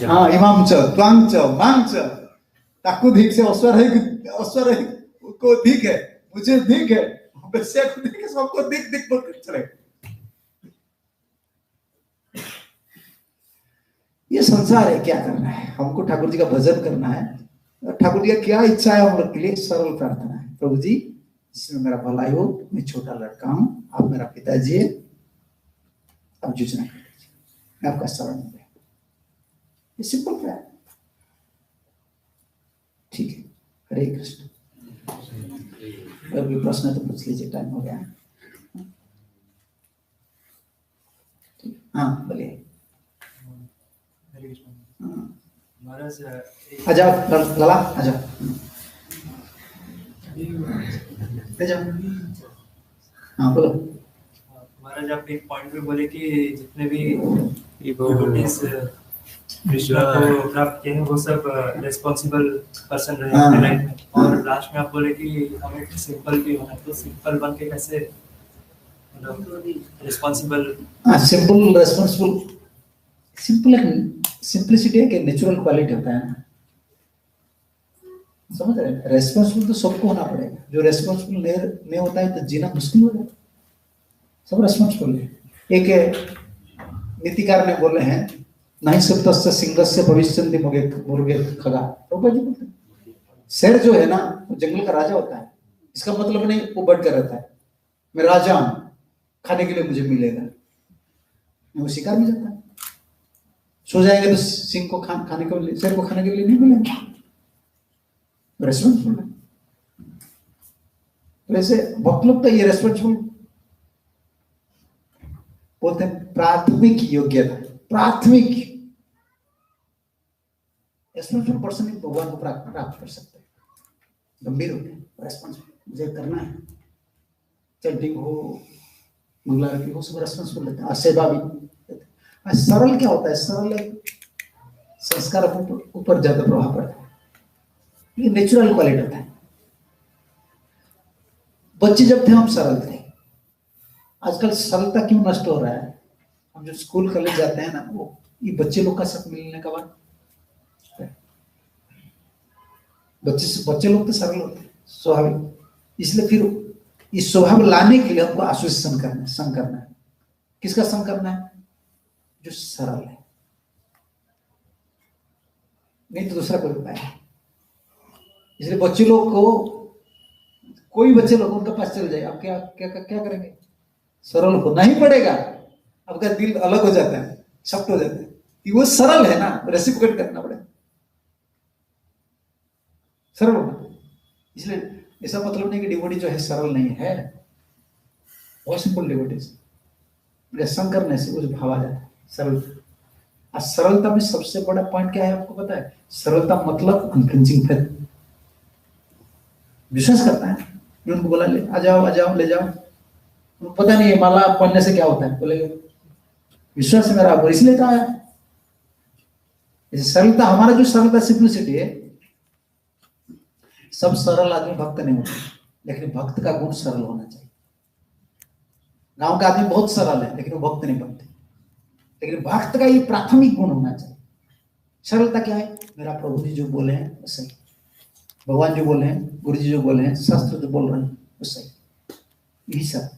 हाँ इमाम च त्वांग च मांग च ताकू दिख से ऐश्वर्य को दिख है, मुझे दिख है, वेश्या को दिख है, सबको दिख दिख बोल के चले। ये संसार है, क्या करना है हमको, ठाकुर जी का भजन करना है। ठाकुर जी का क्या इच्छा है हम लोग के लिए, सरल प्रार्थना है। प्रभु जी जिसमें मेरा भलाई हो, मैं छोटा लड़का हूं, आप मेरा पिताजी है, आप योजना कर दीजिए, मैं आपका शरण में। ये सिंपल है, ठीक है। हरे कृष्ण। अगर कोई प्रश्न तो पूछ लीजिए, टाइम हो गया है। हाँ बोलिए। आ जाओ लला, आ जाओ, ले जाओ। हाँ बोलो। महाराज आप एक पॉइंट में बोले कि जितने भी डिवोटीज कृष्णा को प्राप्त किए हैं वो सब रिस्पॉन्सिबल पर्सन रहे अपने लाइफ में, और लास्ट में आप बोले कि हमें सिंपल भी होना है। तो सिंपल बन के कैसे responsible. Simple responsible, simple simplicity एक नेचुरल क्वालिटी होता है ना, समझ रहे हैं? रेस्पॉन्सिबल तो सबको होना पड़ेगा, जो रेस्पॉन्सिबल नहीं होता है तो जीना मुश्किल हो जाता है। सब रेस्पॉन्सिबल है। एक नीतिकार ने बोले हैं, नहीं सुप्तस्य सिंहस्य भविष्यन्ति मुर्गे खगा। प्रभुपाद जी बोलते हैं शेर जो है ना वो जंगल का राजा होता है, इसका मतलब नहीं वो बढ़ कर रहता है मैं राजा हूं, खाने के लिए मुझे मिलेगा, वो शिकार में जाता है। सो जाएंगे तो सिंह को खाने के लिए, शेर को खाने के लिए नहीं मिलेगा। रेस्पॉन्सिबल है। वैसे बहुत लोग तो ये रेस्पॉन्सिबल बोलते हैं प्राथमिक योग्यता, प्राथमिक रेस्पॉन्सिबल पर्सन ही भगवान को प्राप्त कर सकते हैं। गंभीर होते हैं, रेस्पॉन्सिबल मुझे करना है, चैंटिंग हो, मंगला आरती हो, सब रेस्पॉन्सिबल रहते हैं। सेवा भी सरल क्या होता है, सरल संस्कार ऊपर ज्यादा प्रभाव पड़ता है, ये नेचुरल क्वालिटी होता है। बच्चे जब थे हम सरल थे, आजकल सरलता क्यों नष्ट हो रहा है? हम जो स्कूल कॉलेज जाते हैं ना, वो ये बच्चे लोग का साथ मिलने का बाद बच्चे लोग तो सरल होते हैं, स्वाभाविक। इसलिए फिर इस स्वभाव लाने के लिए हमको आश्वासन करना है, संग करना है। किसका संग करना है? जो सरल है, नहीं तो दूसरा कोई उपाय है। इसलिए बच्चे लोग को, कोई बच्चे लोग उनके पास चल जाए, आप क्या क्या क्या करेंगे? सरल होना ही पड़ेगा। आपका दिल अलग हो जाता है, सख्त हो जाता है कि वो सरल है ना, रेसिप्रोकेट करना पड़ेगा, सरल होना। इसलिए ऐसा मतलब नहीं कि डिवोटी जो है सरल नहीं है, बहुत सिंपल डिवोटीज संग करने से कुछ भाव आ जाता है, सरल। और सरलता में सबसे बड़ा पॉइंट क्या है आपको पता है? सरलता मतलब अनफ्लिंचिंग फेथ, विश्वास करता है। उनको बोला ले आ जाओ ले जाओ, उनको पता नहीं है माला पढ़ने से क्या होता है, बोले विश्वास है मेरा, इसलिए कहा है। सरलता, हमारा जो सरलता सिंपलिसिटी है, सब सरल आदमी भक्त नहीं होते, लेकिन भक्त का गुण सरल होना चाहिए। गांव का आदमी बहुत सरल है लेकिन वो भक्त नहीं बनते, लेकिन भक्त का ये प्राथमिक गुण होना चाहिए। सरलता क्या है? मेरा प्रभु जी जो बोले हैं वो सही, भगवान जो बोले हैं, गुरु जी जो बोले हैं, शास्त्र जो बोल रहे हैं वो सही, यही सब।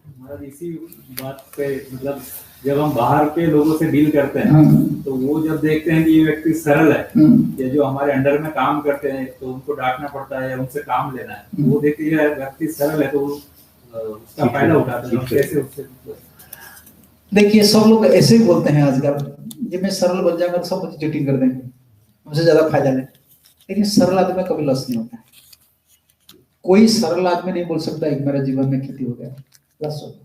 हमारा इसी बात पे मतलब जब हम बाहर के लोगों से डील करते हैं तो वो जब देखते हैं कि ये व्यक्ति सरल है, या जो हमारे अंडर में काम करते हैं तो उनको डांटना पड़ता है या उनसे काम लेना है, तो वो देखते हैं व्यक्ति सरल है तो उसका फायदा उठाते हैं। कैसे उससे देखिए सब लोग ऐसे ही बोलते हैं आजकल, जब मैं सरल बन जाऊंगा तो सब कुछ चीटिंग कर देंगे, मुझे ज्यादा फायदा नहीं। लेकिन सरल आदमी में कभी लॉस नहीं होता है। कोई सरल आदमी नहीं बोल सकता कि मेरा जीवन में खेती हो गया, लॉस हो गया।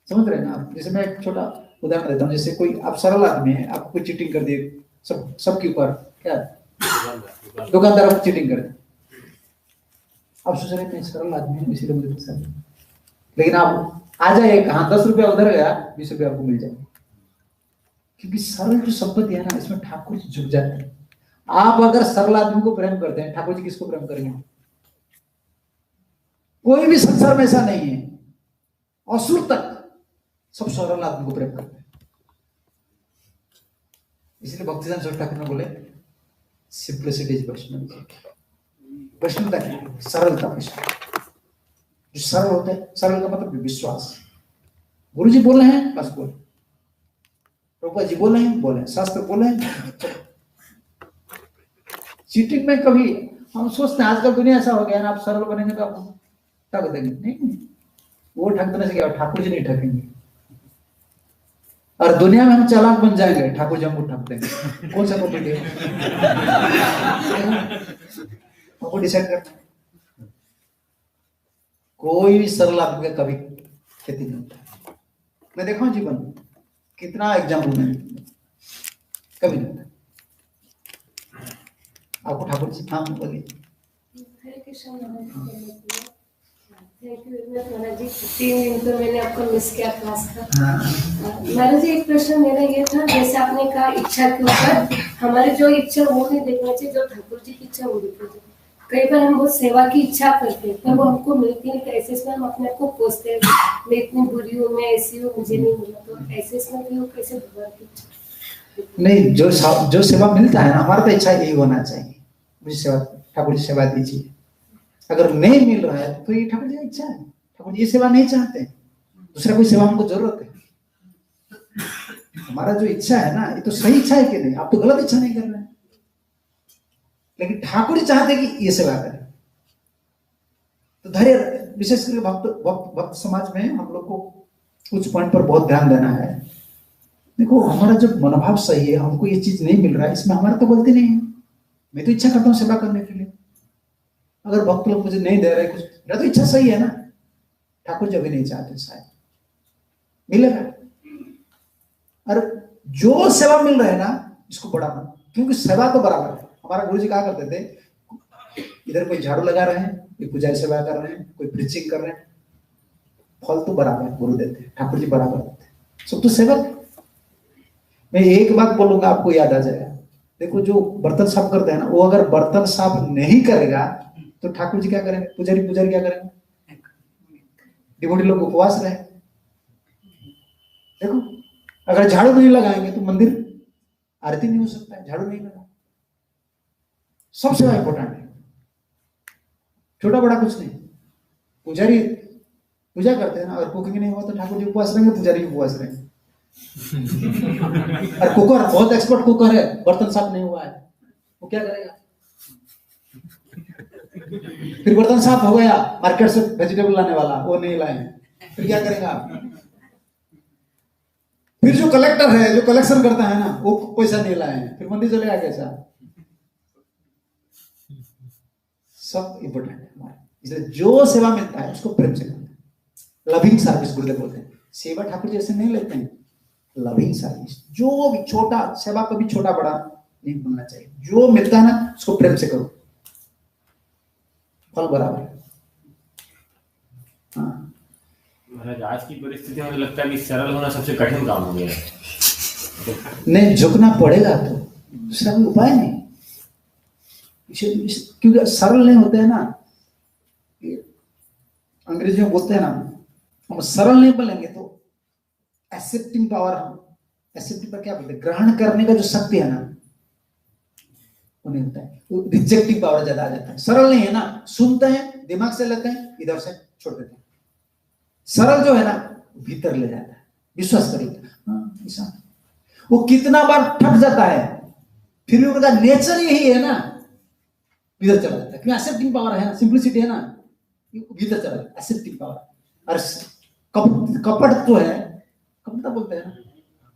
समझ रहे हैं ना आप? जैसे मैं एक छोटा उदाहरण देता हूँ, जैसे कोई आप सरल आदमी है, आपको कोई चीटिंग कर दिए, सबके ऊपर क्या दुकानदार आपको चीटिंग कर दे, आप सोच रहे हैं सरल आदमी है इसीलिए मुझे पैसा, लेकिन आप आ जाए कहाँ 10 रुपया उधर गया, 20 रुपया आपको मिल जाएगा। क्योंकि सरल जो संपत्ति है ना, इसमें ठाकुर जी झुक जाते हैं। आप अगर सरल आदमी को प्रेम करते हैं, ठाकुर जी किसको प्रेम करेंगे? कोई भी संसार में ऐसा नहीं है, असुर तक सब सरल आदमी को प्रेम करते हैं। इसलिए भक्तिदान सरस्वती ठाकुर ने बोले सिंप्लिसिटी इज वैष्णव। वैष्णवता क्या है? सरलता। वैष्णव जो सरल होते हैं, सरल का मतलब विश्वास। गुरु जी बोले हैं बस बोले, प्रभुपाद जी बोले हैं बोले, शास्त्र बोले हैं। चीटिंग में कभी हम सोचते हैं आजकल दुनिया ऐसा हो गया ना, आप सरल बनेंगे तो आप ठग देंगे, नहीं, वो ठग देने से क्या, ठाकुर जी नहीं ठगेंगे। और दुनिया में हम चालाक बन जाएंगे, ठाकुर जी हमको ठग देंगे। कौन सा टॉपिक है हमको डिसाइड करना है। कोई भी सरल आदमी का कभी खेती नहीं होता। मैं देखा हूं जीवन कितना एग्जाम्पल में, कभी नहीं होता। आपको ठाकुर जी हाँ बोलिए। Hare Krishna thank you very much Maharaj ji. 3 दिन तो मैंने आपको मिस किया क्लास का। महाराज जी एक प्रश्न मेरा ये था, जैसे आपने कहा इच्छा के ऊपर, हमारी जो इच्छा वो नहीं देखना चाहिए, जो ठाकुर जी की इच्छा वो देखनी चाहिए। कई बार हम बहुत सेवा की इच्छा करते हैं पर वो हमको मिलती नहीं, तो ऐसे इसमें हम अपने आप को कोसते हैं, मैं इतनी बुरी हूँ, मैं ऐसी हूँ, मुझे नहीं मिला। तो ऐसे इसमें भी वो कैसे भगवान की इच्छा? नहीं, जो सेवा मिलता है ना, हमारा तो इच्छा यही होना चाहिए, मुझे सेवा, ठाकुर जी सेवा दीजिए। अगर नहीं मिल रहा है तो ये ठाकुर जी की इच्छा है, ठाकुर जी ये सेवा नहीं चाहते, दूसरा कोई सेवा हमको जरूरत है। हमारा जो इच्छा है ना, ये तो सही इच्छा है कि नहीं, आप तो गलत इच्छा नहीं कर रहे हैं, लेकिन ठाकुर जी चाहते कि ये सेवा करें। तो धैर्य, विशेष करके भक्त समाज में हम लोग को कुछ पॉइंट पर बहुत ध्यान देना है। देखो, हमारा जो मनोभाव सही है, हमको ये चीज नहीं मिल रहा है, इसमें हमारा तो गलती नहीं है। मैं तो इच्छा करता हूँ सेवा करने के लिए, अगर भक्त लोग मुझे नहीं दे रहे कुछ, मेरा तो इच्छा सही है ना, ठाकुर जी भी नहीं चाहते शायद मिलेगा। और जो सेवा मिल रहा है ना, इसको बड़ा मान, क्योंकि सेवा तो बराबर है। हमारा गुरु जी कहा करते थे, इधर कोई झाड़ू लगा रहे हैं, कोई पुजारी सेवा कर रहे हैं, कोई प्रीचिंग कर रहे हैं, फल तो बराबर गुरु देते हैं, ठाकुर जी बराबर देते हैं, सब तो सेवक। मैं एक बात बोलूंगा, आपको याद आ जाएगा। देखो, जो बर्तन साफ करते हैं ना, वो अगर बर्तन साफ नहीं करेगा तो ठाकुर जी क्या करेंगे, पुजारी क्या करेंगे, डिवोटी लोग उपवास रहे। देखो, अगर झाड़ू नहीं लगाएंगे तो मंदिर आरती नहीं हो सकता है, झाड़ू नहीं लगा। सब सेवा इंपॉर्टेंट है, छोटा बड़ा कुछ नहीं। पुजारी पूजा करते हैं ना, अगर कुकिंग नहीं हुआ तो ठाकुर जी उपवास रहेंगे, पुजारी उपवास रहेंगे। और कुकर, बहुत एक्सपर्ट कुकर है, बर्तन साफ नहीं हुआ है, वो क्या करेगा? फिर बर्तन साफ हो गया, मार्केट से वेजिटेबल लाने वाला, वो नहीं लाए, फिर क्या करेगा? फिर जो कलेक्टर है, जो कलेक्शन करता है ना, वो पैसा नहीं लाए, फिर मंदिर चलेगा कैसा? सब इंपॉर्टेंट है हमारा, इसलिए जो सेवा मिलता है उसको प्रेम से करना है। लविंग सर्विस गुरुदेव बोलते हैं। सेवा ठाकुर जी ऐसे नहीं लेते हैं, लविंग सर्विस। जो भी छोटा सेवा, कभी छोटा बड़ा नहीं बोलना चाहिए, जो मिलता है ना उसको प्रेम से करो, फल बराबर है। हाँ महाराज, आज की परिस्थिति में लगता है कि सरल होना सबसे कठिन काम हो गया है। नहीं, झुकना पड़ेगा, तो दूसरा कोई उपाय नहीं, क्योंकि सरल नहीं होते हैं ना। अंग्रेजी में बोलते हैं ना, हम सरल नहीं बोलेंगे तो एक्सेप्टिंग पावर, हम एक्सेप्टिंग पर क्या बोलते हैं, ग्रहण करने का जो शक्ति है ना, वो नहीं होता है, वो रिजेक्टिंग पावर ज्यादा आ जाता है। सरल नहीं है ना, सुनते हैं, दिमाग से लेते हैं, इधर से छोड़ देते हैं। सरल जो है ना, भीतर ले जाता है, विश्वास कर लेता है, हाँ ऐसा। वो कितना बार थक जाता है, फिर भी उनका नेचर यही है ना, भीतर चला जाता है, क्योंकि एक्सेप्टिंग पावर है ना, सिंप्लिसिटी है ना, भीतर चला जाता है, एक्सेप्टिंग पावर। और कपट तो है, कपटा बोलते हैं ना,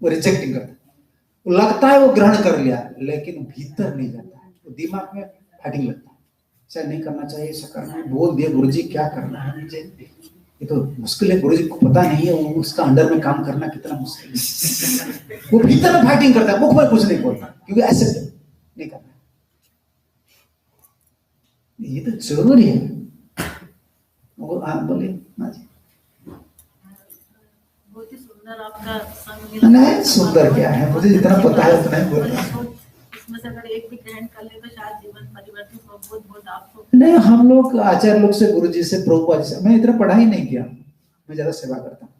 वो रिजेक्टिंग करता है, वो लगता है वो ग्रहण कर लिया, लेकिन भीतर नहीं जाता है, वो दिमाग में फाइटिंग लगता है, ऐसा नहीं करना चाहिए, ऐसा करना है, बोल दिया गुरुजी क्या करना है मुझे, ये तो मुश्किल है, गुरुजी को पता नहीं है, वो उसका अंडर में काम करना कितना मुश्किल है। वो भीतर में फाइटिंग करता है, मुख में कुछ नहीं बोलता, क्योंकि एक्सेप्ट नहीं करना। ये तो जरूरी है। बोलिए हाँ जी। बहुत ही सुंदर आपका संग मिला। नहीं, सुंदर क्या है, मुझे जितना पता है उतना ही बोल रहा हूं। इसमें से अगर एक भी ग्रहण कर ले तो शायद जीवन परिवर्तित हो। बहुत बहुत आपको। नहीं, हम लोग आचार्य लोग से, गुरुजी से, प्रभुपाद जी से, मैं इतना पढ़ाई नहीं किया, मैं ज्यादा सेवा करता हूँ।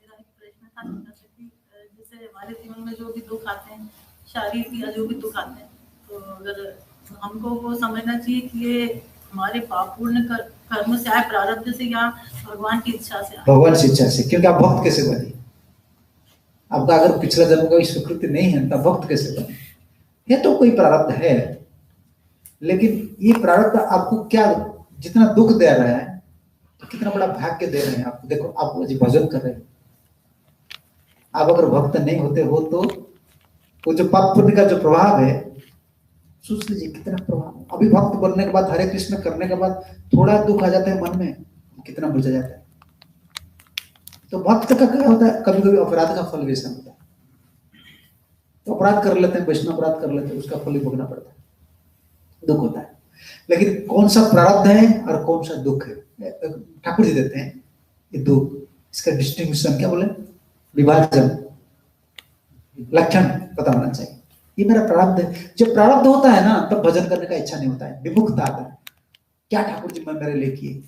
मेरा एक प्रश्न था कि जैसे हमारे जीवन में जो भी दुख आते हैं, शारीरिक या जो भी दुख आते हैं, तो अगर हमको वो समझना चाहिए कि ये हमारे पापपूर्ण कर्म से आए, प्रारब्ध से, या भगवान की इच्छा से आए? भगवान की इच्छा से, क्योंकि आप भक्त कैसे बने? आपका अगर पिछला जन्म का स्वीकृति नहीं है तो भक्त कैसे बने? ये तो कोई प्रारब्ध है, लेकिन ये प्रारब्ध आपको क्या, जितना दुख दे रहा है तो कितना बड़ा भाग्य दे रहे हैं आपको। देखो, आप भजन कर रहे हैं, आप अगर भक्त नहीं होते हो तो वो जो पाप पुण्य का जो प्रभाव है, सोच लीजिए कितना प्रभाव। अभी भक्त बनने के बाद, हरे कृष्ण करने के बाद थोड़ा दुख आ जाता है मन में, कितना बुझा जाता है। तो भक्त का क्या होता है, कभी कभी अपराध का फल वैसा होता है, तो अपराध कर लेते हैं, वैष्णव अपराध कर लेते हैं, उसका फल ही भोगना पड़ता है, दुख होता है। लेकिन कौन सा प्रारब्ध है और कौन सा दुख है, ठाकुर जी देते हैं ये दो, इसका डिस्टिंक्शन क्या बोले, विभाजन, लक्षण पता होना चाहिए। ये मेरा प्रारब्ध है। जब प्रारब्ध होता है ना, तब भजन करने का इच्छा नहीं होता है, विमुखता आता है। क्या ठाकुर जी मैं मेरे लिए किए,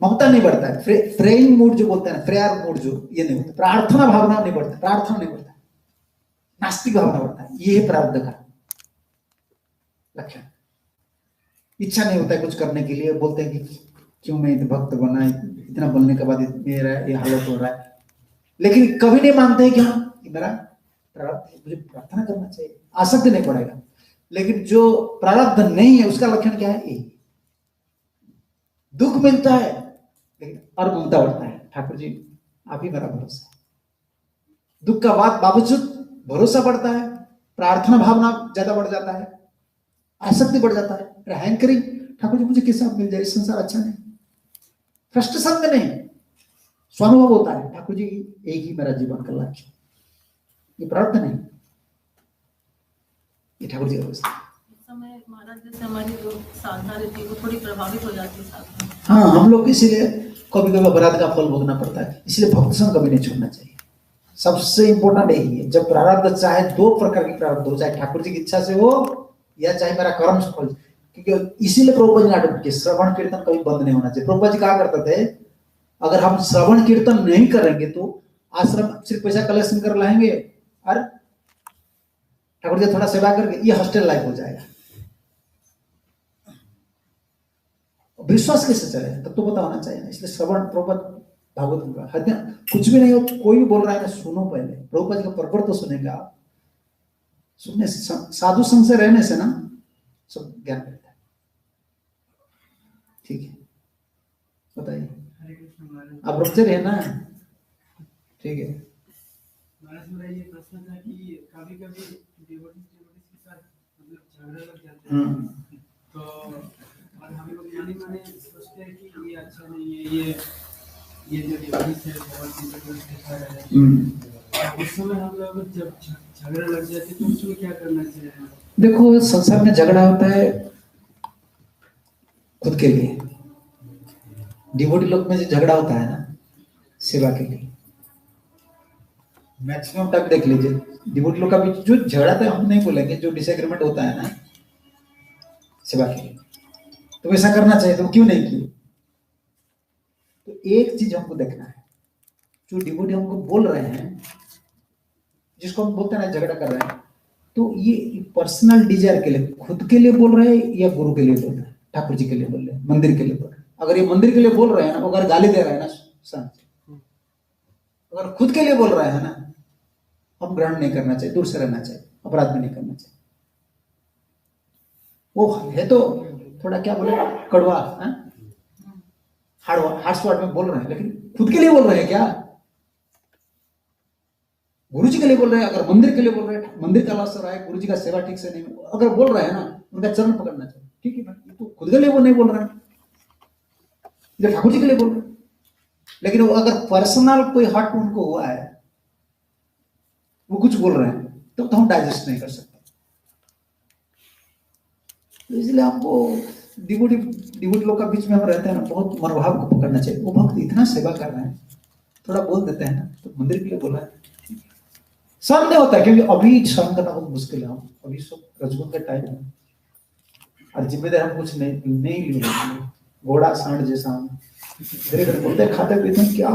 ममता नहीं बढ़ता है। प्रेइंग मूड जो बोलते हैं, प्रेयर मूड जो, ये नहीं होता, प्रार्थना भावना नहीं बढ़ता, प्रार्थना नहीं बढ़ता, नास्तिक भावना बढ़ता है। ये है प्रारब्ध का लक्षण। इच्छा नहीं होता है कुछ करने के लिए, बोलते हैं कि क्यों मैं इतना भक्त बना, इतना बनने के बाद मेरा ये हालत हो रहा है, लेकिन कभी नहीं मानते कि हाँ मेरा प्रारब्ध है, मुझे प्रार्थना करना चाहिए, आसक्ति नहीं पड़ेगा। लेकिन जो प्रारब्ध नहीं है उसका लक्षण क्या है, ये दुख मिलता है लेकिन और ममता बढ़ता है, ठाकुर जी आप ही मेरा भरोसा है। दुख का बावजूद भरोसा बढ़ता है, प्रार्थना भावना ज्यादा बढ़ जाता है, आसक्ति बढ़ जाता है, हैंकरिंग, ठाकुर जी मुझे किस आप मिल जाए, इस संसार अच्छा नहीं, फ्रस्ट्रेशन में नहीं, स्वानुभव होता है ठाकुर जी एक ही मेरा जीवन का लक्ष्य, ये प्रारब्ध नहीं, ये ठाकुर जी का व्यवस्था। समय महाराज जैसे हमारी जो साधना रहती है वो थोड़ी प्रभावित हो जाती है साधना। हाँ, हम लोग इसीलिए कभी कभी अपराध का फल भोगना पड़ता है, इसलिए भक्त संग कभी नहीं छोड़ना चाहिए। सबसे इंपॉर्टेंट यही है, जब प्रारब्ध, चाहे दो प्रकार की प्रारब्ध हो, चाहे ठाकुर जी की इच्छा से हो या चाहे मेरा कर्म सफल, क्योंकि इसीलिए प्रभुपाद जी ने आरंभ किया, श्रवण कीर्तन कभी बंद नहीं होना चाहिए। प्रभुपाद जी कहा करते थे अगर हम श्रवण कीर्तन नहीं करेंगे तो आश्रम सिर्फ पैसा कलेक्शन कर लाएंगे और ठाकुर जी थोड़ा सेवा करके ये हॉस्टल लाइफ हो जाएगा, विश्वास कैसे चलेगा, तब तो पता होना चाहिए ना। इसलिए श्रवण, प्रभुपाद भागवत का हत्या कुछ भी नहीं हो, कोई भी बोल रहा है ना, सुनो पहले, प्रभुपाद जी का परवर तो सुनेंगे आप, सुनने से, साधु संग से रहने से ना सब ज्ञान मिलता है। ठीक है, बताइए आप रुकते रहे ना, ठीक है। महाराज मेरा ये प्रश्न था कि कभी कभी डिवोटीज के साथ मतलब झगड़ा लग जाते हैं, तो और हम लोग माने माने सोचते हैं कि ये अच्छा नहीं है, ये जो डिवोटीज है बहुत ही अच्छा है, उस समय हम लोग जब झगड़ा लग जाते हैं तो उसमें क्या करना चाहिए? देखो, संसार में झगड़ा होता है खुद के लिए, डिवोटी लोग में जो झगड़ा होता है ना सेवा के लिए, मैक्सिमम तक देख लीजिए डिवोटी लोग का भी जो झगड़ा था, हम नहीं बोलेंगे, जो डिसएग्रीमेंट होता है ना सेवा के लिए, तो वैसा करना चाहिए, तो क्यों नहीं किए? तो एक चीज हमको देखना है, जो डिवोटी हमको बोल रहे हैं, जिसको हम बोलते हैं ना झगड़ा कर रहे हैं, तो ये पर्सनल डिजायर के लिए, खुद के लिए बोल रहे हैं या गुरु के लिए बोल रहे हैं, ठाकुर जी के लिए बोल रहे हैं, मंदिर के लिए बोल रहे हैं? अगर ये मंदिर के लिए बोल रहे हैं ना, अगर गाली दे रहे हैं ना संत, अगर खुद के लिए बोल रहे हैं ना, हम ग्रहण नहीं करना चाहिए, दूर से रहना चाहिए, अपराध भी नहीं करना चाहिए। वो है तो थोड़ा क्या बोले, कड़वा, हार्श वर्ड में बोल रहे हैं, लेकिन खुद के लिए बोल रहे हैं क्या? गुरु जी के लिए बोल रहे हैं, अगर मंदिर के लिए बोल रहे हैं, मंदिर का लॉस हो रहा है, गुरु जी का सेवा ठीक से नहीं, अगर बोल रहे हैं ना, उनका चरण पकड़ना चाहिए। ठीक है भाई, तो खुद के लिए वो नहीं बोल रहे हैं, ये ठाकुर जी के लिए बोल रहे हैं। लेकिन वो अगर पर्सनल कोई हर्ट उनको हुआ है, वो कुछ बोल रहे हैं, तो हम डाइजेस्ट नहीं कर सकते। तो इसलिए हमको डिवोटी लोग का बीच में हम रहते हैं ना, बहुत मनोभाव को पकड़ना चाहिए। वो भक्त इतना सेवा कर रहे हैं, थोड़ा बोल देते हैं ना, तो मंदिर के लिए बोला है, सहन नहीं होता, क्योंकि अभी सहन करना बहुत मुश्किल है। हम अभी सब रजगुण का टाइम है और जिम्मेदारी हम कुछ नहीं ले रहे, घोड़ा सांड जैसा हम धीरे धीरे बोलते खाते पीते हैं, क्या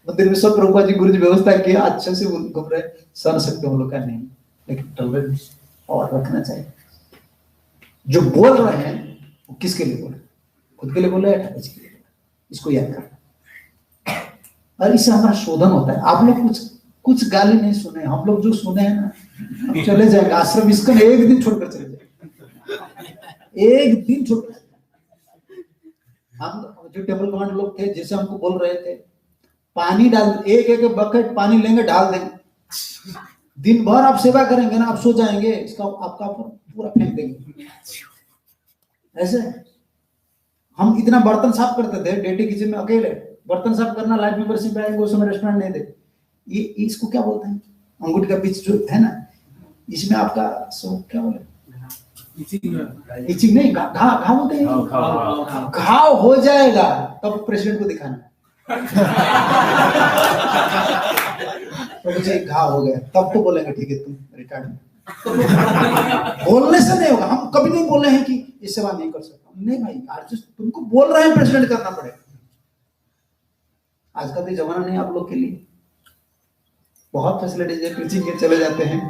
मंदिर में सब प्रभुपाद जी गुरु जी व्यवस्था किया, अच्छे से घूम रहे, सहन सकते हम लोग का नहीं, लेकिन टॉलरेंस और रखना चाहिए। जो बोल रहे हैं वो किसके लिए बोल रहे, खुद के लिए बोल रहे हैं, ठाकुर जी के लिए, इसको याद करना। और इससे हमारा शोधन होता है। आप लोग कुछ गाली नहीं सुने, हम लोग जो सुने हैं ना, हम चले जाएंगे आश्रम इसको एक दिन छोड़कर चले जाएंगे, एक दिन छोड़कर। हम जो टेबल कमांड लोग थे, जैसे हमको बोल रहे थे, पानी डाल, एक बकेट पानी लेंगे, डाल देंगे, दिन भर आप सेवा करेंगे ना, आप सो जाएंगे, इसका आपका पूरा फेंक देंगे। ऐसे हम इतना बर्तन साफ करते थे डेटी किचन में, अकेले बर्तन साफ करना, लाइफ मेंबरशिप आएंगे, उस समय रेस्टोरेंट नहीं दे, ये इसको क्या बोलते हैं, अंगूठी का बीच जो है ना, इसमें आपका सो क्या बोले, इचिंग नहीं, घाव होते हैं, घाव हो जाएगा तब प्रेसिडेंट को दिखाना तो मुझे घाव हो गया, तब तो बोलेंगे ठीक है तुम रिटायर्ड। बोलने से नहीं होगा। हम कभी नहीं बोले हैं कि ये सेवा नहीं कर सकता, नहीं भाई, आज तुमको बोल रहे हैं प्रेसिडेंट करना पड़ेगा। आज का भी जमाना नहीं आप लोग के लिए, बहुत फैसिलिटीज है, टीचिंग के चले जाते हैं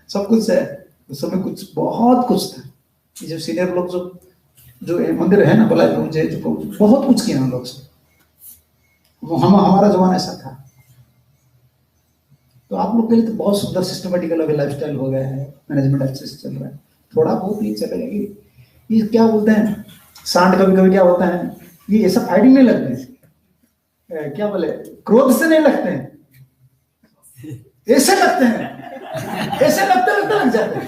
सब कुछ है। उस समय कुछ बहुत कुछ था। ये जो सीनियर लोग जो मंदिर है ना बोला मुझे, जो बहुत कुछ किया हम लोग से, हमारा जमाना ऐसा था। तो आप लोग के लिए तो बहुत सुंदर सिस्टमेटिकल अभी लाइफस्टाइल हो गया है, मैनेजमेंट अच्छे से चल रहा है। थोड़ा बहुत ये चलेगा कि ये क्या बोलते हैं, सांड कभी कभी क्या होता है, ये ऐसा फाइटिंग नहीं लगते हैं, क्या बोले, क्रोध से नहीं लगते हैं, ऐसे लगते हैं, ऐसे लगते लग जाते हैं।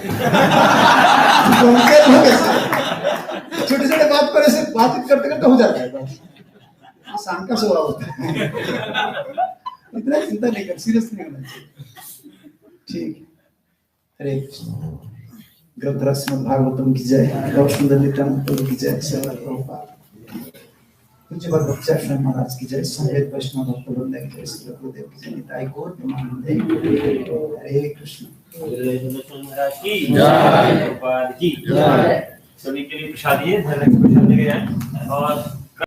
छोटे छोटे बात पर ऐसे बातचीत करते करते हो जाता है। सांड का स्वभाव होता है। इतना चिंता नहीं कर, सीरियस नहीं होना चाहिए, ठीक है। हरे कृष्ण। ग्रंथराज श्रीमद् भागवतम की जय, गौर सुंदर नित्यानंद की जय, सेवा प्रभुपाद पूज्य भगवत श्री महाराज की जय, संवेद वैष्णव भक्त वृंद की जय, श्री गुरुदेव की जय, निताई गौर प्रेमानंद। हरे कृष्ण। महाराज की जय, प्रभुपाद की जय। सभी के लिए प्रसाद, ये प्रसाद लेके जाएं और